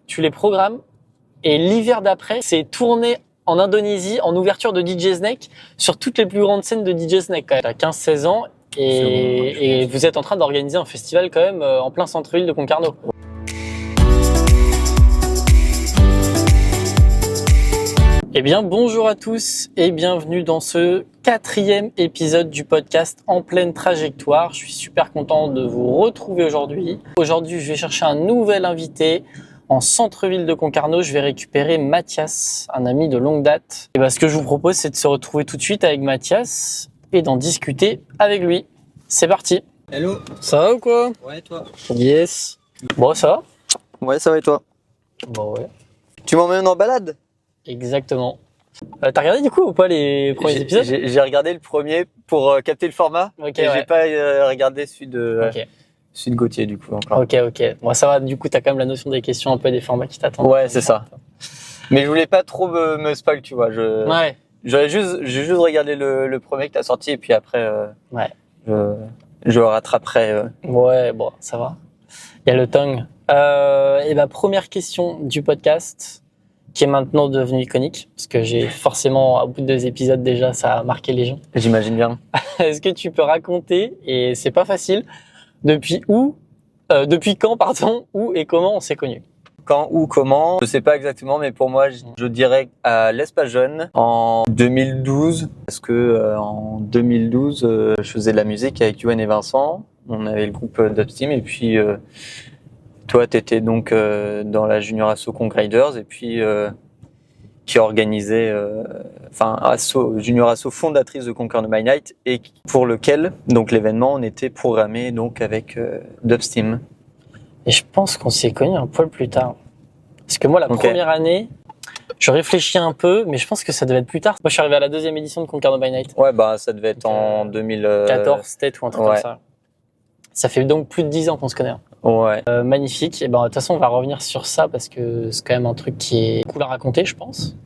tu les programmes et l'hiver d'après, c'est tourné en Indonésie en ouverture de DJ Snake sur toutes les plus grandes scènes de DJ Snake. Tu as 15-16 ans et vous êtes en train d'organiser un festival quand même en plein centre-ville de Concarneau. Eh bien, bonjour à tous et bienvenue dans ce 4e épisode du podcast En pleine trajectoire. Je suis super content de vous retrouver aujourd'hui. Aujourd'hui, je vais chercher un nouvel invité en centre-ville de Concarneau. Je vais récupérer Mathias, un ami de longue date. Et ce que je vous propose, c'est de se retrouver tout de suite avec Mathias et d'en discuter avec lui. C'est parti. Hello. Ça va ou quoi? Ouais, toi? Yes. Bon, ça va? Ouais, ça va et toi? Bon, ouais. Tu m'emmènes en balade? Exactement. T'as regardé du coup ou pas les premiers épisodes? J'ai regardé le premier pour capter le format. Ok, et ouais. j'ai pas regardé celui de Gauthier du coup encore. Ok. Bon, ça va, du coup, t'as quand même la notion des questions, un peu des formats qui t'attendent. Ouais, c'est ça. Mais je voulais pas trop me spoil, tu vois. Ouais. J'ai juste regardé le premier que t'as sorti et puis après, Ouais. je rattraperai. Ouais, bon, ça va. Il y a le tongue. Première question du podcast, qui est maintenant devenue iconique, parce que j'ai forcément, au bout de 2 épisodes déjà, ça a marqué les gens. J'imagine bien. Est-ce que tu peux raconter, et c'est pas facile, depuis quand, où et comment on s'est connus? Quand, où, comment, je sais pas exactement, mais pour moi, je dirais à l'Espace Jeune en 2012, parce que en 2012, je faisais de la musique avec Yoann et Vincent. On avait le groupe d'Upsteam, et puis toi, t'étais donc dans la Junior Asso Conk Riders, et puis qui organisait, Junior Asso fondatrice de Concarneau by Night, et pour lequel, donc l'événement, on était programmé donc avec Dubsteam. Et je pense qu'on s'est connus un poil plus tard. Parce que moi, la première année, je réfléchis un peu, mais je pense que ça devait être plus tard. Moi, je suis arrivé à la 2e édition de Concarneau by Night. Ouais, ça devait être en 2014, peut-être, ou un truc comme ça. Ça fait donc plus de 10 ans qu'on se connaît. Ouais. Magnifique. Et de toute façon, on va revenir sur ça parce que c'est quand même un truc qui est cool à raconter, je pense.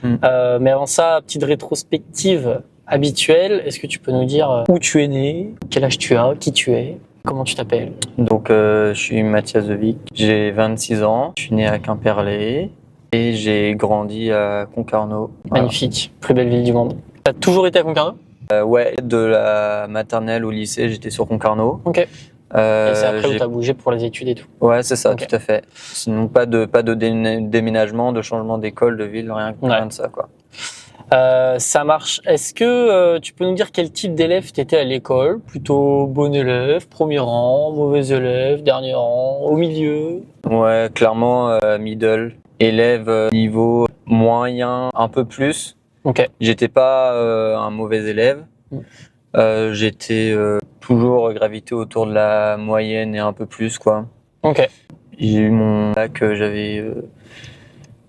Mais avant ça, petite rétrospective habituelle. Est-ce que tu peux nous dire où tu es né, quel âge tu as, qui tu es, comment tu t'appelles? Donc, je suis Mathias Devic, j'ai 26 ans, je suis né à Quimperlé et j'ai grandi à Concarneau. Magnifique, plus belle ville du monde. T'as toujours été à Concarneau? Ouais, de la maternelle au lycée, j'étais sur Concarneau. Ok. Et c'est après où t'as bougé pour les études et tout? Ouais, c'est ça, tout à fait. Sinon, pas de déménagement, de changement d'école, de ville, rien de ça, quoi. Ça marche. Est-ce que tu peux nous dire quel type d'élève t'étais à l'école? Plutôt bon élève, premier rang, mauvais élève, dernier rang, au milieu? Ouais, clairement middle. Élève niveau moyen, un peu plus. Ok. J'étais pas un mauvais élève. J'étais toujours gravité autour de la moyenne et un peu plus, quoi. Ok. J'ai eu mon bac, j'avais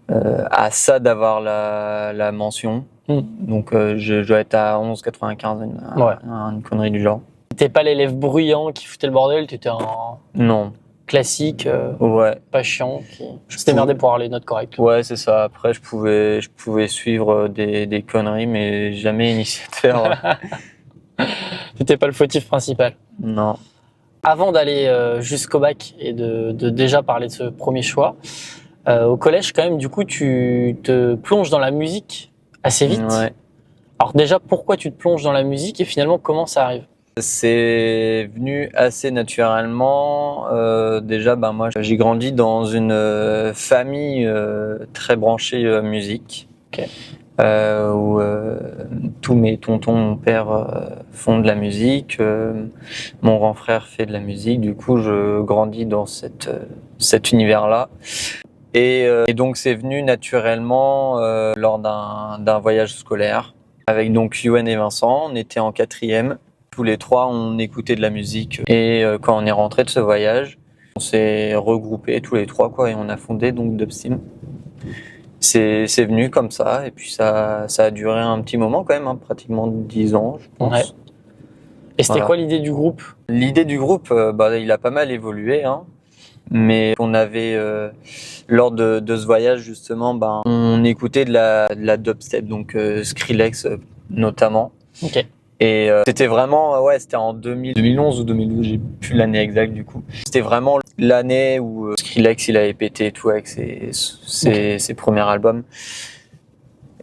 à ça d'avoir la mention. Donc je dois être à 11,95, une connerie du genre. T'étais pas l'élève bruyant qui foutait le bordel, t'étais un Non. classique, pas chiant, qui s'était merdé pour avoir les notes correctes. Ouais, c'est ça. Après, je pouvais suivre des conneries, mais jamais initiateur. T'étais pas le fautif principal. Non. Avant d'aller jusqu'au bac et de déjà parler de ce premier choix, au collège quand même, du coup, tu te plonges dans la musique assez vite. Ouais. Alors déjà, pourquoi tu te plonges dans la musique et finalement, comment ça arrive? C'est venu assez naturellement. Déjà, moi, j'ai grandi dans une famille très branchée musique, où tous mes tontons, mon père font de la musique, mon grand frère fait de la musique. Du coup, je grandis dans cet univers-là. Et donc, c'est venu naturellement lors d'un voyage scolaire avec donc Yoann et Vincent. On était en 4e. Tous les 3, on écoutait de la musique. Et quand on est rentré de ce voyage, on s'est regroupés tous les 3, quoi, et on a fondé donc Dubsteam. C'est venu comme ça, et puis ça a duré un petit moment quand même, pratiquement 10 ans, je pense. Ouais. Et c'était quoi l'idée du groupe? L'idée du groupe, il a pas mal évolué, mais on avait, lors de ce voyage justement, on écoutait de la dubstep, donc Skrillex notamment. Ok. Et c'était vraiment, c'était en 2011 ou 2012, j'ai plus l'année exacte du coup. C'était vraiment l'année où Skrillex il avait pété et tout avec ses premiers albums.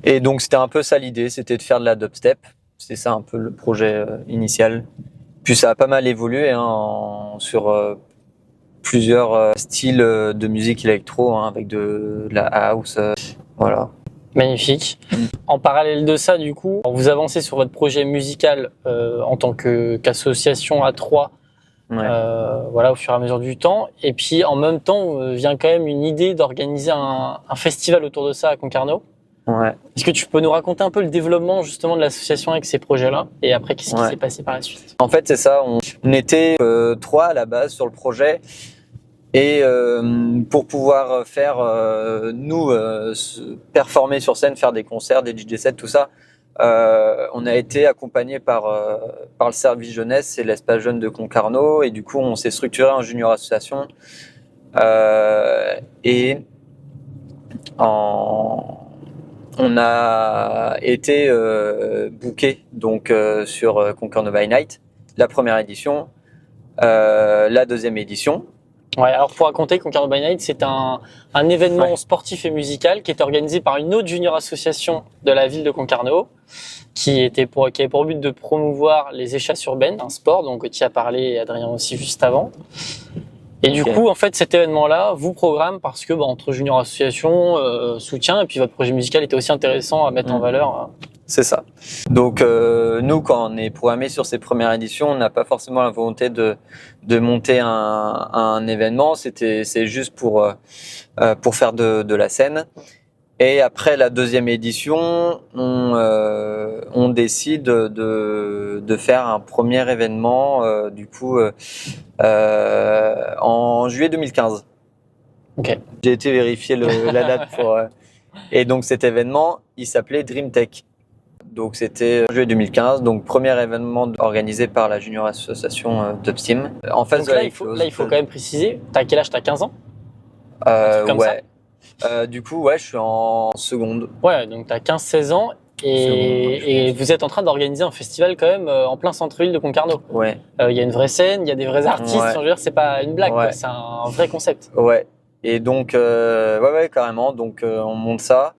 Et donc c'était un peu ça l'idée, c'était de faire de la dubstep. C'était ça un peu le projet initial. Puis ça a pas mal évolué sur plusieurs styles de musique électro, avec de la house, voilà. Magnifique. En parallèle de ça, du coup, vous avancez sur votre projet musical en tant qu'association à trois, voilà, au fur et à mesure du temps. Et puis, en même temps, vient quand même une idée d'organiser un festival autour de ça à Concarneau. Ouais. Est-ce que tu peux nous raconter un peu le développement justement de l'association avec ces projets-là et après qu'est-ce qui s'est passé par la suite? En fait, c'est ça. On était trois à la base sur le projet. Et pour pouvoir faire, performer sur scène, faire des concerts, des DJ sets, tout ça, on a été accompagné par le service jeunesse et l'espace jeune de Concarneau. Et du coup, on s'est structuré en junior association. Et on a été booké donc sur Concarneau by Night, la première édition, la deuxième édition. Ouais, alors pour raconter, Concarneau by Night, c'est un événement sportif et musical qui est organisé par une autre junior association de la ville de Concarneau, qui avait pour but de promouvoir les échasses urbaines, un sport dont tu as parlé et Adrien aussi juste avant. Et du coup, en fait, cet événement-là vous programme parce que entre junior association, soutien, et puis votre projet musical était aussi intéressant à mettre en valeur. C'est ça. Donc nous, quand on est programmé sur ces premières éditions, on n'a pas forcément la volonté de monter un événement. C'est juste pour faire de la scène. Et après la deuxième édition, on décide de faire un premier événement du coup en juillet 2015. Ok. J'ai été vérifier la date pour et donc cet événement, il s'appelait Dream Tech. Donc c'était en juillet 2015, donc premier événement organisé par la junior association Dubsteam. En fait, donc là, il faut quand même préciser, t'as quel âge? T'as 15 ans? Du coup, je suis en seconde. Ouais, donc t'as 15-16 ans et vous êtes en train d'organiser un festival quand même en plein centre-ville de Concarneau. Ouais. Il y a une vraie scène, il y a des vrais artistes, je veux dire, c'est pas une blague, quoi, c'est un vrai concept. Ouais. Et donc, carrément, donc on monte ça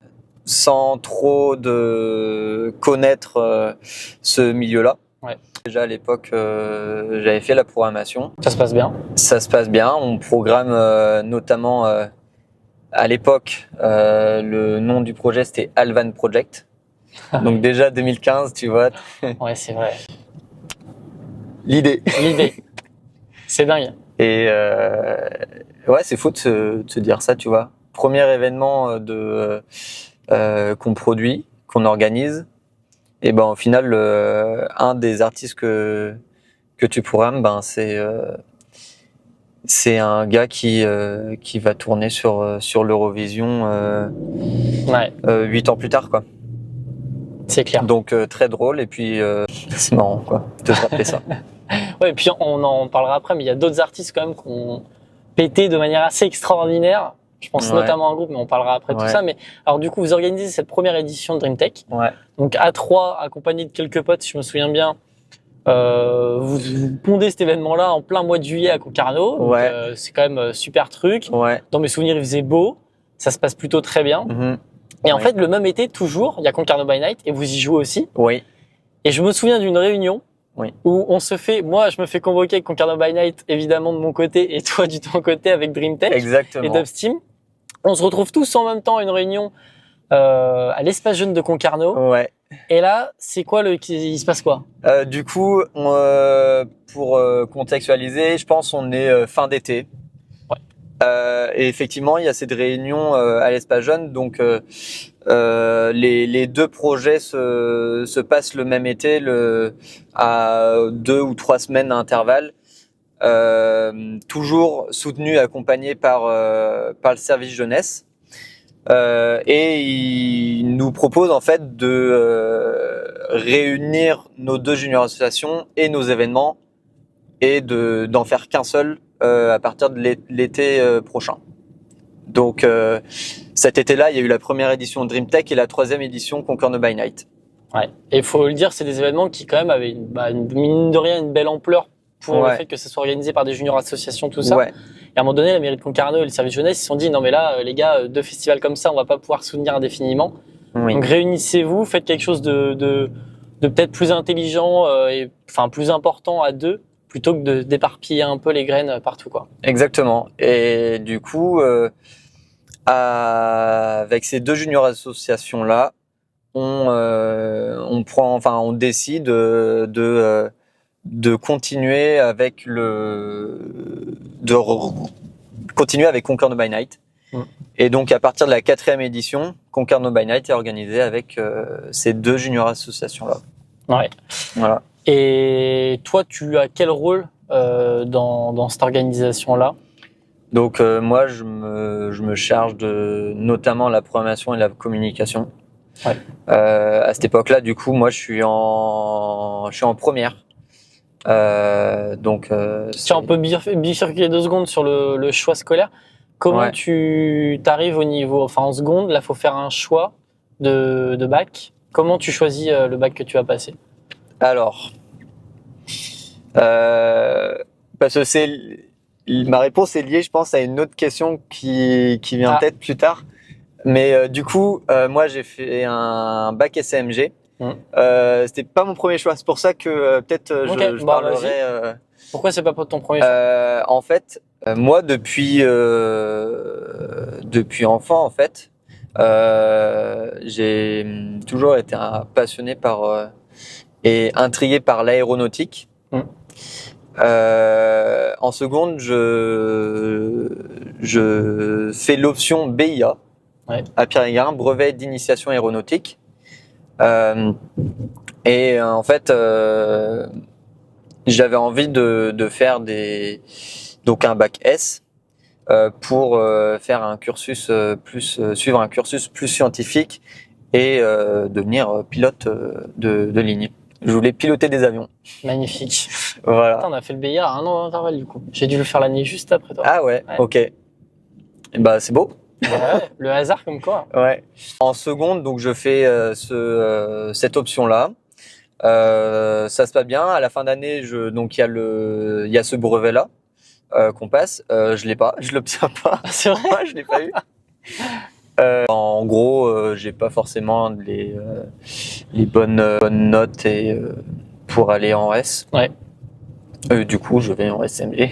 sans trop de connaître ce milieu-là. Ouais. Déjà à l'époque, j'avais fait la programmation. Ça se passe bien? Ça se passe bien. On programme notamment, à l'époque, le nom du projet c'était Alvan Project. Donc déjà 2015, tu vois. Ouais, c'est vrai. L'idée. C'est dingue. Et c'est fou de se dire ça, tu vois. Premier événement qu'on produit, qu'on organise, et au final, un des artistes que tu programmes, c'est un gars qui va tourner sur l'Eurovision 8 ans plus tard, quoi. C'est clair. Donc très drôle et puis c'est marrant, quoi, de se rappeler ça. Ouais, et puis on en parlera après, mais il y a d'autres artistes quand même qui ont pété de manière assez extraordinaire. Je pense notamment à un groupe, mais on parlera après tout ça. Mais alors du coup, vous organisez cette première édition de Dream Tech. Ouais. Donc à 3, accompagné de quelques potes, si je me souviens bien. Vous pondez cet événement-là en plein mois de juillet à Concarneau. Donc, c'est quand même super truc. Ouais. Dans mes souvenirs, il faisait beau. Ça se passe plutôt très bien. Et en fait, le même été, toujours, il y a Concarneau by Night et vous y jouez aussi. Oui. Et je me souviens d'une réunion où moi, je me fais convoquer avec Concarneau by Night, évidemment de mon côté, et toi du ton côté avec Dream Tech et Dubsteam. On se retrouve tous en même temps à une réunion à l'espace jeune de Concarneau. Ouais. Et là, c'est quoi il se passe quoi? Du coup, pour contextualiser, je pense on est fin d'été. Et effectivement, il y a cette réunion à l'espace jeune, donc les deux projets se passent le même été, à 2 ou 3 semaines d'intervalle, toujours soutenu, accompagné par le service jeunesse. Et il nous propose en fait de réunir nos deux junior associations et nos événements et d'en faire qu'un seul à partir de l'été prochain. Donc cet été-là, il y a eu la première édition de Dream Tech et la 3e édition Concarneau by Night. Ouais. Et il faut le dire, c'est des événements qui quand même avaient mine de rien une belle ampleur pour le fait que ça soit organisé par des juniors associations, tout ça. Ouais. Et à un moment donné, la mairie de Concarneau et le service jeunesse, ils se sont dit, non mais là, les gars, 2 festivals comme ça, on va pas pouvoir soutenir indéfiniment. Oui. Donc réunissez-vous, faites quelque chose de peut-être plus intelligent et enfin plus important à 2, plutôt que d'éparpiller un peu les graines partout, quoi. Exactement. Et du coup, avec ces 2 juniors associations là, on décide de continuer avec continuer avec Concarneau by Night. Et donc à partir de la 4e édition, Concarneau by Night est organisé avec ces 2 juniors associations là. Ouais. Voilà. Et toi, tu as quel rôle dans cette organisation là? Donc moi, je me charge de notamment la programmation et la communication. Ouais. À cette époque-là, du coup, moi, je suis en première. Tiens, on peut bifurquer 2 secondes sur le choix scolaire. Comment tu t'arrives au niveau, enfin en seconde, là, faut faire un choix de bac. Comment tu choisis le bac que tu vas passer? Alors, parce que ma réponse est liée, je pense, à une autre question qui vient peut-être plus tard. Mais du coup, moi, j'ai fait un bac SCMG. C'était pas mon premier choix. C'est pour ça que peut-être je parlerai. Pourquoi c'est pas ton premier choix? En fait, moi, depuis enfant, en fait, j'ai toujours été passionné par et intrigué par l'aéronautique. En seconde, je fais l'option BIA à Pierre-et-Garin, brevet d'initiation aéronautique. Et en fait, j'avais envie de faire donc un bac S pour faire un cursus suivre un cursus plus scientifique et devenir pilote de ligne. Je voulais piloter des avions. Magnifique. Voilà. Attends, on a fait le BIA à 1 an d'intervalle du coup. J'ai dû le faire l'année juste après toi. Ah ouais. Ok. Et bah c'est beau. Ouais, le hasard comme quoi. Ouais. En seconde, donc je fais cette option-là. Ça se passe bien. À la fin d'année, donc il y a ce brevet-là qu'on passe. Je l'ai pas, je l'obtiens pas. C'est vrai. Ouais, je l'ai pas eu. En gros, j'ai pas forcément les bonnes notes et pour aller en S. Ouais. Du coup, je vais en SMG.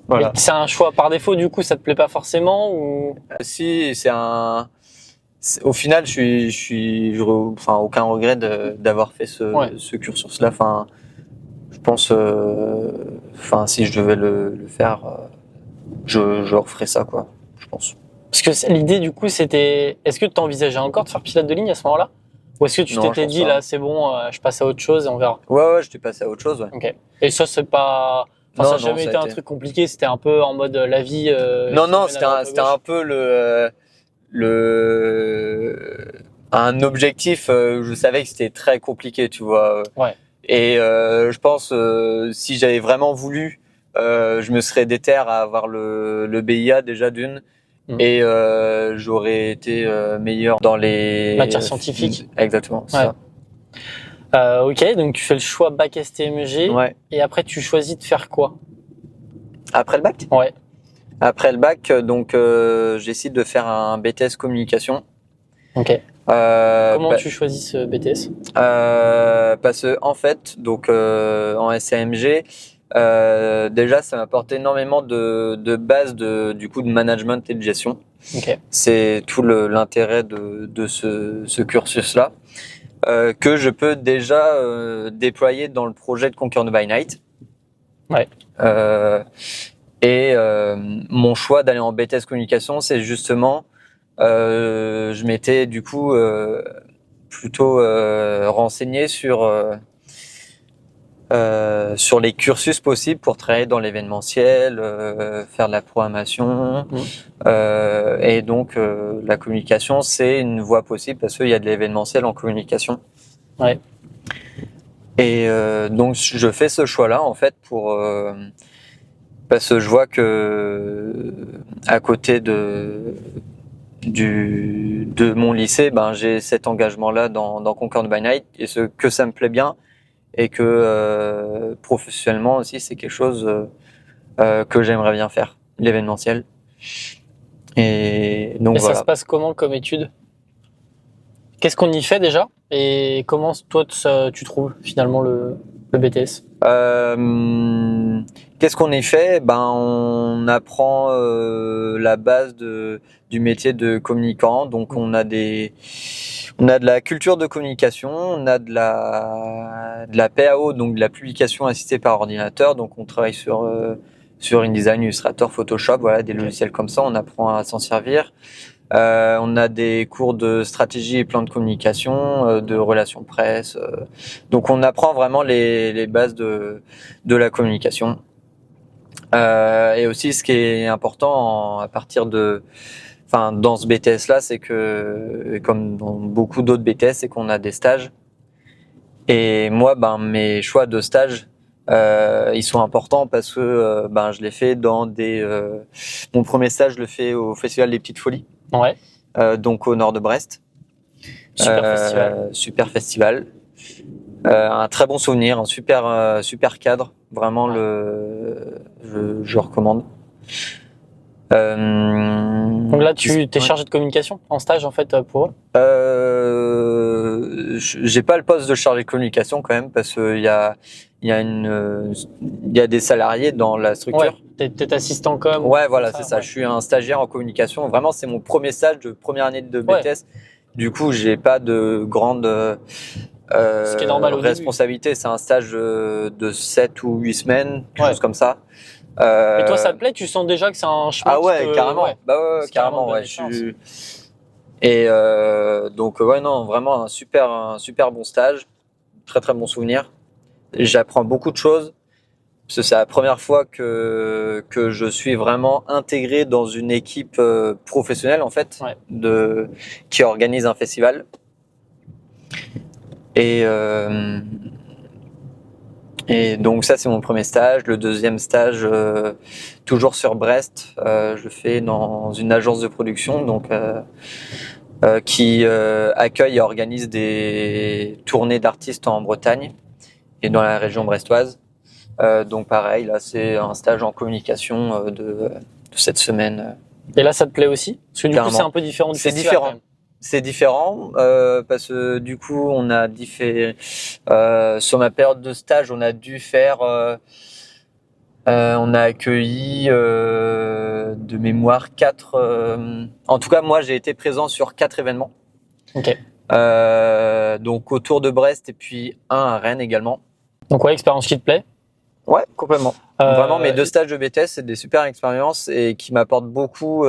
Voilà. C'est un choix par défaut, du coup, ça te plaît pas forcément ou? Si, au final, enfin, aucun regret d'avoir fait ce cursus-là. Enfin, je pense, enfin, si je devais le faire, je referais ça, quoi. Je pense. Parce que l'idée, du coup, c'était, est-ce que tu envisageais encore de faire pilote de ligne à ce moment-là? Ou est-ce que tu t'étais dit, là, c'est bon, je passe à autre chose et on verra? Ouais, j'étais passé à autre chose, ouais. Ok. Et ça, c'est pas, enfin, ça n'a jamais été un truc compliqué, c'était un peu en mode la vie. Non, c'était un peu un objectif. Je savais que c'était très compliqué, tu vois. Ouais. Et je pense, si j'avais vraiment voulu, je me serais déter à avoir le BIA déjà d'une. Et j'aurais été meilleur dans les matières scientifiques. Exactement, c'est ça. Ok, donc tu fais le choix bac STMG. Ouais. Et après, tu choisis de faire quoi? Après le bac? Ouais. Après le bac, donc j'essaie de faire un BTS communication. Ok. Comment tu choisis ce BTS? Parce que en fait, donc en SAMG, déjà ça m'apporte énormément de bases du coup de management et de gestion. Okay. C'est tout l'intérêt de ce cursus-là que je peux déjà déployer dans le projet de Concarneau by Night. Ouais. Et mon choix d'aller en BTS communication, c'est justement, je m'étais du coup plutôt renseigné sur les cursus possibles pour travailler dans l'événementiel, faire de la programmation. Et donc la communication, c'est une voie possible parce qu'il y a de l'événementiel en communication. Ouais. Et donc je fais ce choix-là en fait parce que je vois que à côté de de mon lycée, j'ai cet engagement-là dans Concord by Night et que ça me plaît bien et que professionnellement aussi c'est quelque chose que j'aimerais bien faire, l'événementiel. Et donc ça se passe comment comme étude? Qu'est-ce qu'on y fait déjà? Et comment toi tu trouves finalement le BTS? Qu'est-ce qu'on y fait? On apprend la base du métier de communicant. Donc on a de la culture de communication, on a de la PAO, donc de la publication assistée par ordinateur. Donc on travaille sur InDesign, Illustrator, Photoshop, voilà, des logiciels comme ça. On apprend à s'en servir. On a des cours de stratégie et plan de communication, de relations presse. Donc on apprend vraiment les bases de la communication. Et aussi ce qui est important dans ce BTS là, c'est que comme dans beaucoup d'autres BTS, c'est qu'on a des stages. Et moi, mes choix de stage, ils sont importants parce que je l'ai fait dans mon premier stage, je le fais au Festival des Petites Folies. Ouais. Donc au nord de Brest. Super festival. Un très bon souvenir, un super cadre. Vraiment, je recommande. Donc là, tu t'es chargé de communication en stage en fait pour eux? J'ai pas le poste de chargé de communication quand même parce qu'il y a des salariés dans la structure. Ouais, t'es assistant com. Ouais, voilà, c'est ça. Ouais. Je suis un stagiaire en communication. Vraiment, c'est mon premier stage de première année de BTS. Ouais. Du coup, j'ai pas de grande ce qui est normal responsabilité. C'est un stage de 7 ou 8 semaines, quelque chose comme ça. Et toi, ça te plaît? Tu sens déjà que c'est un chemin? Ah ouais, carrément. Ouais. Carrément, ouais. Et donc, non, vraiment un super bon stage. Très, très bon souvenir. J'apprends beaucoup de choses. Parce que c'est la première fois que je suis vraiment intégré dans une équipe professionnelle, en fait, qui organise un festival. Et donc ça, c'est mon premier stage. Le deuxième stage, toujours sur Brest, je le fais dans une agence de production donc qui accueille et organise des tournées d'artistes en Bretagne et dans la région brestoise. Donc pareil, là, c'est un stage en communication de cette semaine. Et là, ça te plaît aussi? Parce que du coup, c'est un peu différent du festival. C'est différent parce que du coup, on a sur ma période de stage, on a dû faire, on a accueilli de mémoire 4. En tout cas, moi, j'ai été présent sur 4 événements. Ok. Donc autour de Brest et puis un à Rennes également. Donc ouais, expérience qui te plaît? Ouais, complètement. Vraiment, mes 2 stages de BTS, c'est des super expériences et qui m'apportent beaucoup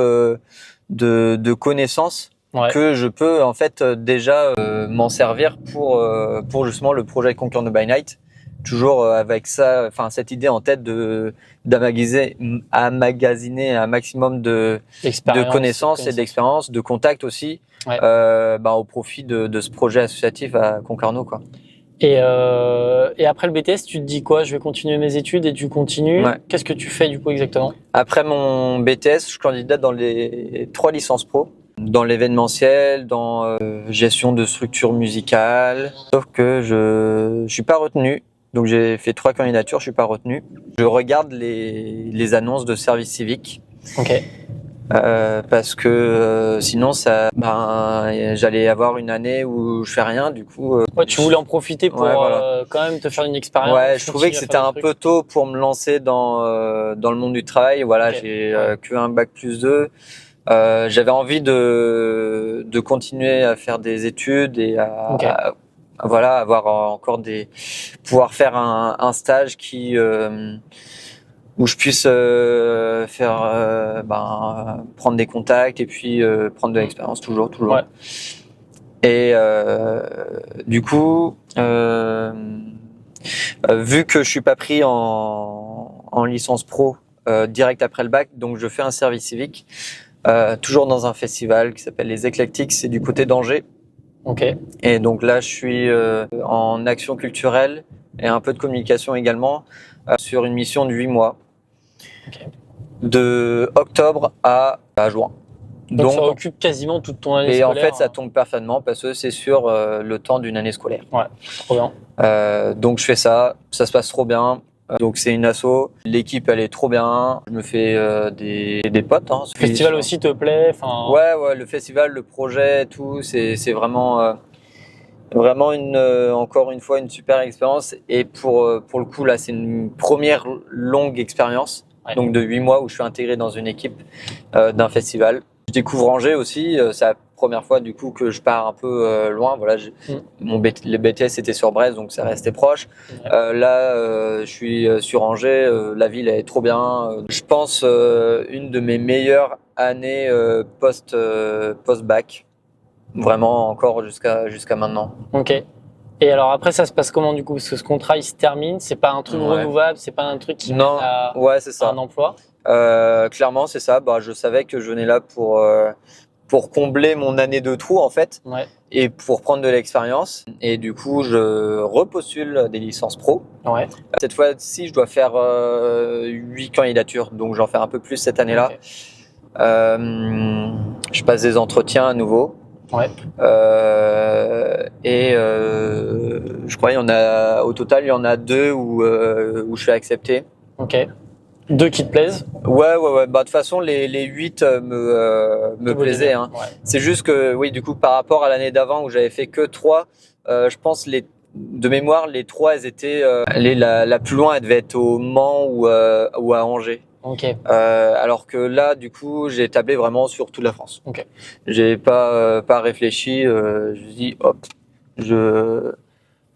de connaissances. Ouais. Que je peux en fait déjà m'en servir pour justement le projet Concord by Night, toujours avec cette idée en tête d'emmagasiner un maximum de connaissances et d'expériences, de contacts aussi, au profit de ce projet associatif à Concarneau, quoi. Et après le BTS, tu te dis quoi? Je vais continuer mes études et tu continues. Ouais. Qu'est-ce que tu fais du coup exactement? Après mon BTS, je candidate dans les 3 licences pro. Dans l'événementiel, dans gestion de structure musicale. Sauf que je suis pas retenu. Donc j'ai fait 3 candidatures, je suis pas retenu. Je regarde les annonces de service civique. Ok. Parce que sinon j'allais avoir une année où je fais rien. Du coup. Tu voulais en profiter pour quand même te faire une expérience. Ouais, je trouvais que c'était un peu tôt pour me lancer dans le monde du travail. Voilà, j'ai que un bac+2. J'avais envie de continuer à faire des études et avoir encore pouvoir faire un stage où je puisse prendre des contacts et puis prendre de l'expérience toujours. Ouais. Et du coup, vu que je suis pas pris en licence pro direct après le bac, donc je fais un service civique. Toujours dans un festival qui s'appelle les Eclectics, c'est du côté d'Angers. Ok. Et donc là, je suis en action culturelle et un peu de communication également sur une mission de 8 mois, de octobre à juin. Donc ça occupe quasiment toute ton année scolaire. Et en fait, ça tombe parfaitement parce que c'est sur le temps d'une année scolaire. Ouais, trop bien. Donc je fais ça se passe trop bien. Donc c'est une asso, l'équipe elle est trop bien, je me fais des potes. Hein. Le festival aussi te plaît? Ouais, le festival, le projet, tout, c'est vraiment encore une fois une super expérience. Et pour le coup là, c'est une première longue expérience, donc de 8 mois où je suis intégré dans une équipe d'un festival. Je découvre Angers aussi, c'est la première fois du coup que je pars un peu loin. Voilà, le BTS était sur Brest, donc ça restait proche. Là, je suis sur Angers, la ville elle est trop bien. Je pense une de mes meilleures années post-bac, vraiment encore jusqu'à maintenant. Ok. Et alors après, ça se passe comment du coup? Parce que ce contrat il se termine, c'est pas un truc renouvelable, c'est pas un truc qui mène à c'est ça. un emploi? Clairement, c'est ça. Je savais que je venais là pour combler mon année de trou en fait, et pour prendre de l'expérience. Et du coup, je repostule des licences pro. Ouais. Cette fois-ci, je dois faire 8 candidatures, donc j'en fais un peu plus cette année-là. Okay. Je passe des entretiens à nouveau. Ouais. Je crois au total, il y en a 2 où je suis accepté. Ok. 2 qui te plaisent? Ouais. De toute façon, les 8 me plaisaient. Hein. Ouais. C'est juste que, oui, du coup, par rapport à l'année d'avant où j'avais fait que 3, je pense de mémoire, les 3, elles étaient la plus loin, elle devait être au Mans ou à Angers. Ok. Alors que là, du coup, j'ai tablé vraiment sur toute la France. Ok. J'ai pas réfléchi. Je me dis, hop,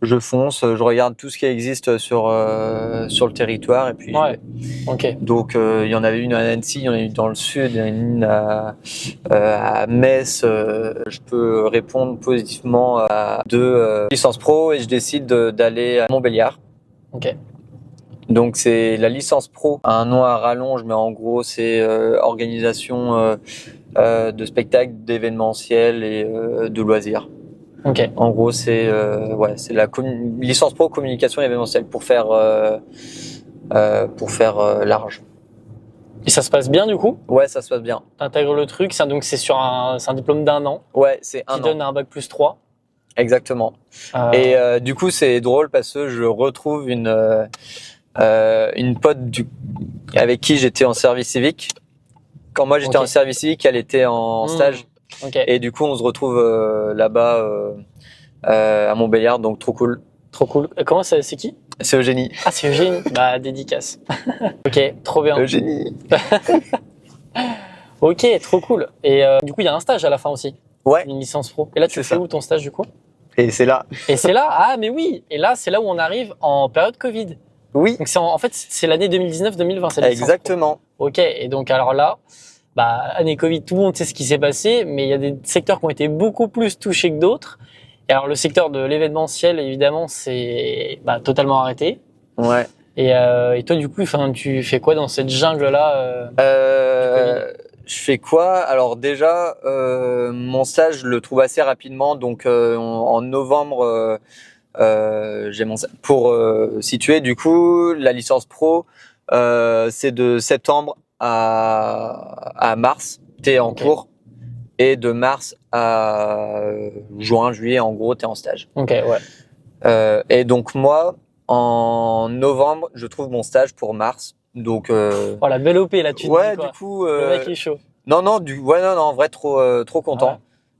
je fonce, je regarde tout ce qui existe sur le territoire et puis. Ouais. Ok. Donc il y en avait une à Annecy, il y en a une dans le sud, il y en a une à Metz. Je peux répondre positivement à 2 licences pro et je décide d'aller à Montbéliard. Ok. Donc c'est la licence pro, un nom à rallonge, mais en gros c'est organisation de spectacles, d'événementiels et de loisirs. Okay. En gros c'est la licence pro communication événementielle pour faire large. Et ça se passe bien du coup? Ouais, ça se passe bien. T'intègres le truc, donc c'est un diplôme d'1 an. Ouais, c'est un an. Qui donne un bac plus 3. Exactement. Et du coup c'est drôle parce que je retrouve une pote avec qui j'étais en service civique. Quand moi j'étais en service civique, elle était en stage. Okay. Et du coup, on se retrouve là-bas à Montbéliard, donc trop cool. Trop cool. Et comment c'est qui? C'est Eugénie. Ah, c'est Eugénie. Bah, dédicace. Ok, trop bien. Eugénie. Ok, trop cool. Et du coup, il y a un stage à la fin aussi. Ouais. Une licence pro. Et là, tu fais où ton stage du coup? Et c'est là. Et c'est là? Ah, mais oui. Et là, c'est là où on arrive en période Covid. Oui. Donc en fait, c'est l'année 2019-2020. C'est la licence exactement. Pro. Ok. Et donc alors là, année Covid, tout le monde sait ce qui s'est passé, mais il y a des secteurs qui ont été beaucoup plus touchés que d'autres. Et alors le secteur de l'événementiel, évidemment, c'est totalement arrêté. Ouais. Et toi, du coup, tu fais quoi dans cette jungle-là Je fais quoi? Alors déjà, mon stage, je le trouve assez rapidement. Donc en novembre, j'ai mon stage. Pour situer, du coup, la licence pro, c'est de septembre à mars, t'es en cours, et de mars à juin, juillet, en gros, t'es en stage. Ok, ouais. Et donc moi, en novembre, je trouve mon stage pour mars. Donc oh la belle OP là, tu te dis quoi? du coup, le mec est chaud. Non, en vrai, trop content. Ouais.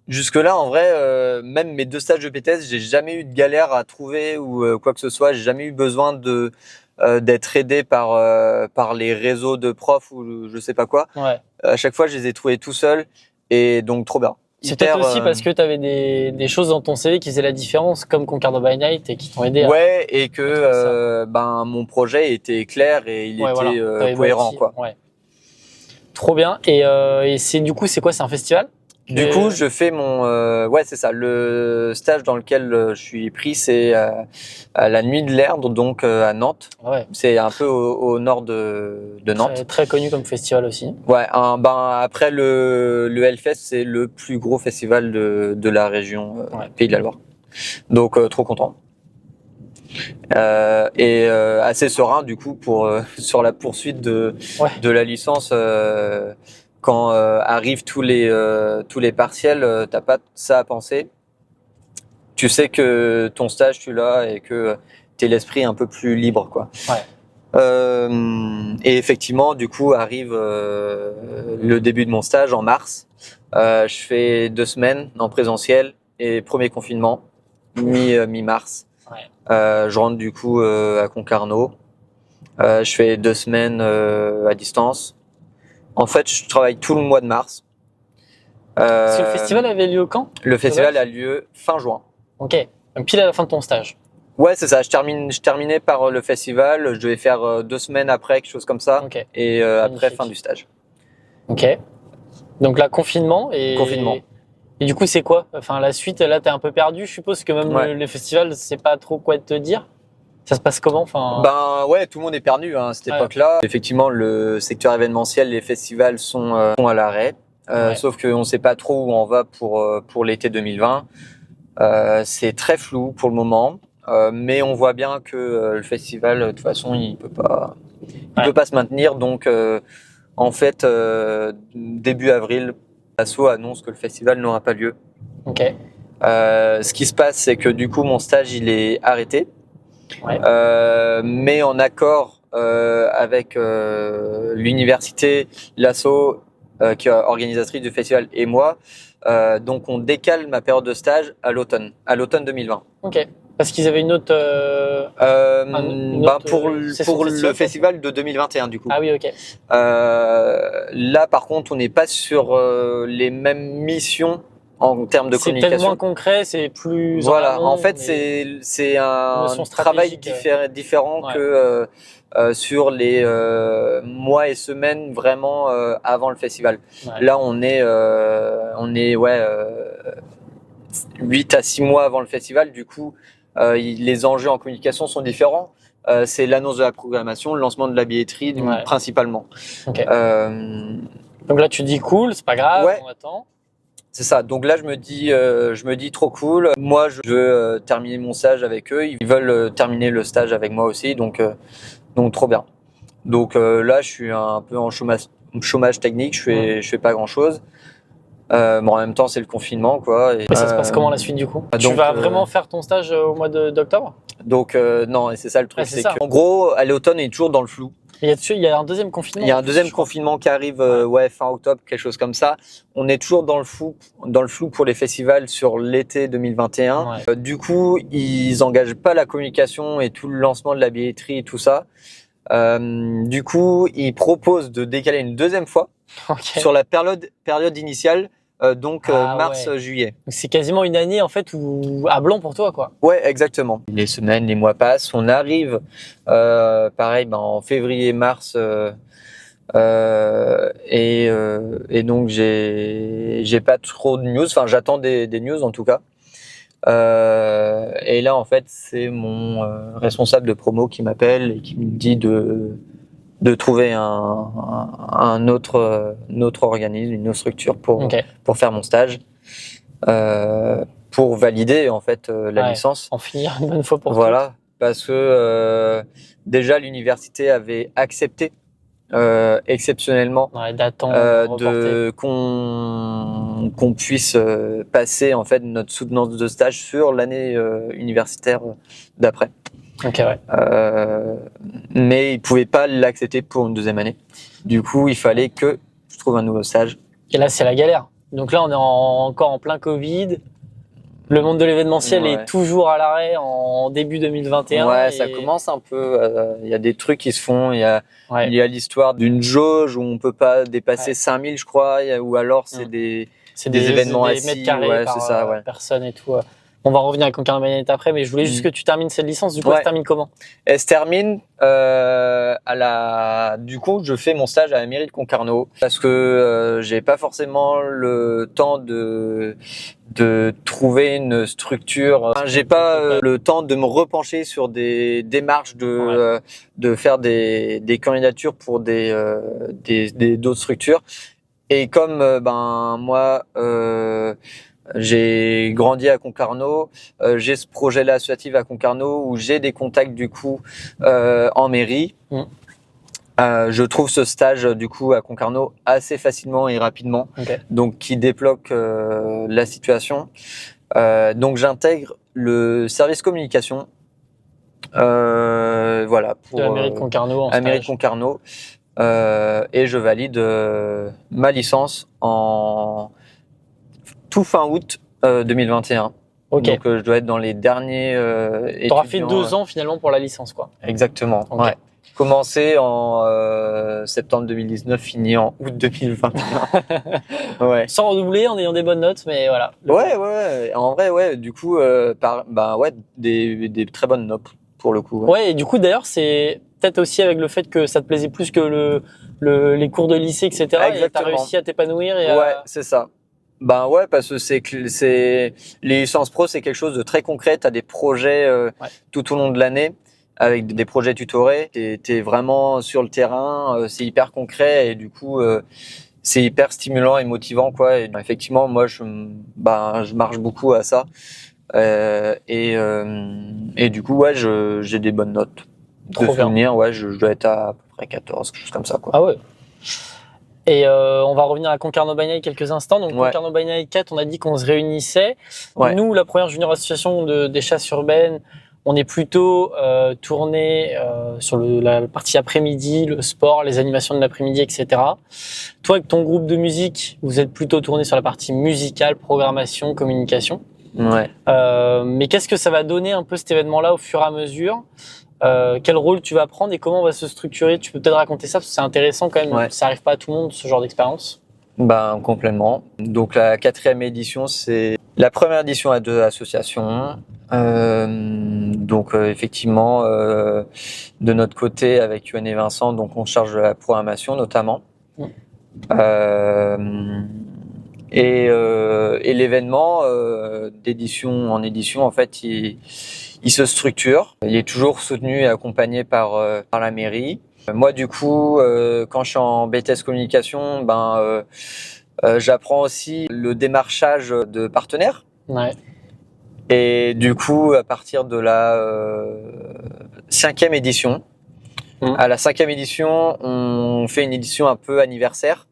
Jusque là, en vrai, même mes 2 stages de BTS, j'ai jamais eu de galère à trouver ou quoi que ce soit. J'ai jamais eu besoin d'être aidé par les réseaux de profs ou je sais pas quoi. Ouais. À chaque fois, je les ai trouvés tout seul et donc trop bien. C'est peut-être aussi parce que tu avais des choses dans ton CV qui faisaient la différence, comme Concarneau by Night, et qui t'ont aidé. Ouais, et que mon projet était clair et il était cohérent, quoi. Ouais. Trop bien. Et c'est du coup, c'est quoi? C'est un festival? Du coup, je fais c'est ça. Le stage dans lequel je suis pris, c'est à la Nuit de l'Erdre, donc à Nantes. Ouais. C'est un peu au nord de Nantes. Très connu comme festival aussi. Ouais. Après le Hellfest, c'est le plus gros festival de la région Pays de la Loire. Donc trop content. Et assez serein du coup sur la poursuite de la licence quand arrivent tous les partiels, t'as pas ça à penser. Tu sais que ton stage tu l'as et que t'es l'esprit un peu plus libre, quoi. Ouais. Et effectivement, du coup, arrive le début de mon stage en mars. Je fais 2 semaines en présentiel et premier confinement, mi-mars. Ouais. Je rentre du coup à Concarneau. Je fais 2 semaines à distance. En fait, je travaille tout le mois de mars. Parce que le festival avait lieu quand? Le festival a lieu fin juin. Ok, donc pile à la fin de ton stage. Ouais, c'est ça. Je terminais par le festival. Je devais faire 2 semaines après, quelque chose comme ça. Ok. Et après, Magnifique. fin du stage. Ok. Donc là, confinement et. Confinement. Et du coup, c'est quoi? Enfin, la suite, là, t'es un peu perdu. Je suppose que même Ouais. les festivals, c'est pas trop quoi te dire. Ça se passe comment? Enfin. Ben ouais, tout le monde est perdu à cette Ouais. époque-là. Effectivement, le secteur événementiel, les festivals sont à l'arrêt. Ouais. Sauf qu'on ne sait pas trop où on va pour l'été 2020. C'est très flou pour le moment. Mais on voit bien que le festival, de toute façon, il peut pas se maintenir. Donc, en fait, début avril, l'ASSO annonce que le festival n'aura pas lieu. Ok. Ce qui se passe, c'est que du coup, mon stage, il est arrêté. Ouais. Mais en accord avec l'université, l'asso qui est organisatrice du festival et moi, donc on décale ma période de stage à l'automne 2020. Ok. Parce qu'ils avaient une autre. Pour le festival de 2021 du coup. Ah oui, ok. Là par contre on n'est pas sur les mêmes missions en termes de C'est peut-être communication. moins concret, c'est plus. Voilà, en fait mais c'est un notion travail stratégique, différent ouais. que sur les mois et semaines vraiment avant le festival. Ouais. Là on est 8 à 6 mois avant le festival, du coup les enjeux en communication sont différents. C'est l'annonce de la programmation, le lancement de la billetterie Ouais. principalement. Ok. Donc là tu dis cool, c'est pas grave, Ouais. on attend. C'est ça. Donc là, je me dis trop cool. Moi, je veux terminer mon stage avec eux. Ils veulent terminer le stage avec moi aussi. Donc trop bien. Donc là, je suis un peu en chômage technique. Je fais pas grand chose. Bon, en même temps, c'est le confinement, quoi. Et ça se passe comment la suite du coup? Tu vas vraiment faire ton stage au mois d'octobre? Donc non, et c'est ça le truc, c'est ça. en gros, à l'automne, on est toujours dans le flou. Il y a un deuxième confinement. Il y a un deuxième confinement qui arrive fin octobre, quelque chose comme ça. On est toujours dans le flou pour les festivals sur l'été 2021. Ouais. Du coup, ils engagent pas la communication et tout le lancement de la billetterie et tout ça. Du coup, ils proposent de décaler une deuxième fois sur la période initiale, mars-juillet. C'est quasiment une année en fait à blanc pour toi, quoi. Ouais, exactement. Les semaines, les mois passent. On arrive, pareil, en février-mars, et donc j'ai pas trop de news. Enfin, j'attends des news en tout cas. Et là, en fait, c'est mon responsable de promo qui m'appelle et qui me dit de trouver un autre organisme, une autre structure pour faire mon stage, pour valider en fait la licence. En finir une bonne fois pour toutes. Parce que déjà l'université avait accepté exceptionnellement qu'on puisse passer en fait notre soutenance de stage sur l'année universitaire d'après. Mais ils pouvaient pas l'accepter pour une deuxième année. Du coup, il fallait que je trouve un nouveau stage. Et là, c'est la galère. Donc là, on est encore en plein Covid. Le monde de l'événementiel est toujours à l'arrêt en début 2021. Ouais, ça commence un peu. Il y a des trucs qui se font. Il y a l'histoire d'une jauge où on peut pas dépasser 5000, je crois, ou alors c'est des événements assis. Mètres carrés par personne et tout. On va revenir à Concarneau Magnette après, mais je voulais juste que tu termines cette licence. Du coup, elle se termine comment? Elle se termine Du coup, je fais mon stage à la mairie de Concarneau parce que j'ai pas forcément le temps de trouver une structure. J'ai pas le temps de me repencher sur des démarches de faire des candidatures pour d'autres structures. Et comme moi. J'ai grandi à Concarneau, j'ai ce projet-là associatif à Concarneau où j'ai des contacts du coup en mairie. Je trouve ce stage du coup à Concarneau assez facilement et rapidement, donc qui débloque la situation. Donc j'intègre le service communication, voilà, pour De la mairie de Concarneau en à la mairie de stage. Concarneau, et je valide ma licence en tout fin août 2021. Ok. Donc je dois être dans les derniers T'auras fait étudiants, 2 ans finalement pour la licence, quoi. Exactement. Ok. Ouais. Commencé en septembre 2019, fini en août 2021. Ouais. Sans redoubler, en ayant des bonnes notes, mais voilà. Ouais. En vrai, ouais. Du coup, des très bonnes notes pour le coup. Ouais, et du coup, d'ailleurs, c'est peut-être aussi avec le fait que ça te plaisait plus que les cours de lycée, etc. Et t'as Exactement. réussi à t'épanouir et Ouais, c'est ça. Ben ouais, parce que c'est les licences pro, c'est quelque chose de très concret. T'as des projets tout au long de l'année avec des projets tutorés. T'es vraiment sur le terrain, c'est hyper concret et du coup c'est hyper stimulant et motivant quoi. Et effectivement, moi je marche beaucoup à ça et du coup ouais, j'ai des bonnes notes. Trop De bien. souvenir, ouais, je dois être à peu près 14, quelque chose comme ça quoi. Ah ouais. Et on va revenir à Concarneau by Night quelques instants. Donc Concarneau by Night 4, on a dit qu'on se réunissait. Ouais. Nous, la première junior association des chasses urbaines, on est plutôt tourné sur la partie après-midi, le sport, les animations de l'après-midi, etc. Toi, avec ton groupe de musique, vous êtes plutôt tourné sur la partie musicale, programmation, communication. Ouais. Mais qu'est-ce que ça va donner un peu cet événement-là au fur et à mesure ? Quel rôle tu vas prendre et comment on va se structurer? Tu peux peut-être raconter ça parce que c'est intéressant quand même. Ouais. Ça arrive pas à tout le monde ce genre d'expérience. Ben complètement. Donc la 4e édition, c'est la première édition à 2 associations. Donc effectivement, de notre côté avec Yoann et Vincent, donc on charge de la programmation notamment. Et l'événement d'édition en édition, en fait, il se structure. Il est toujours soutenu et accompagné par la mairie. Moi, du coup, quand je suis en BTS communication, j'apprends aussi le démarchage de partenaires. Ouais. Et du coup, à partir de la 5e édition, à la 5e édition, on fait une édition un peu anniversaire.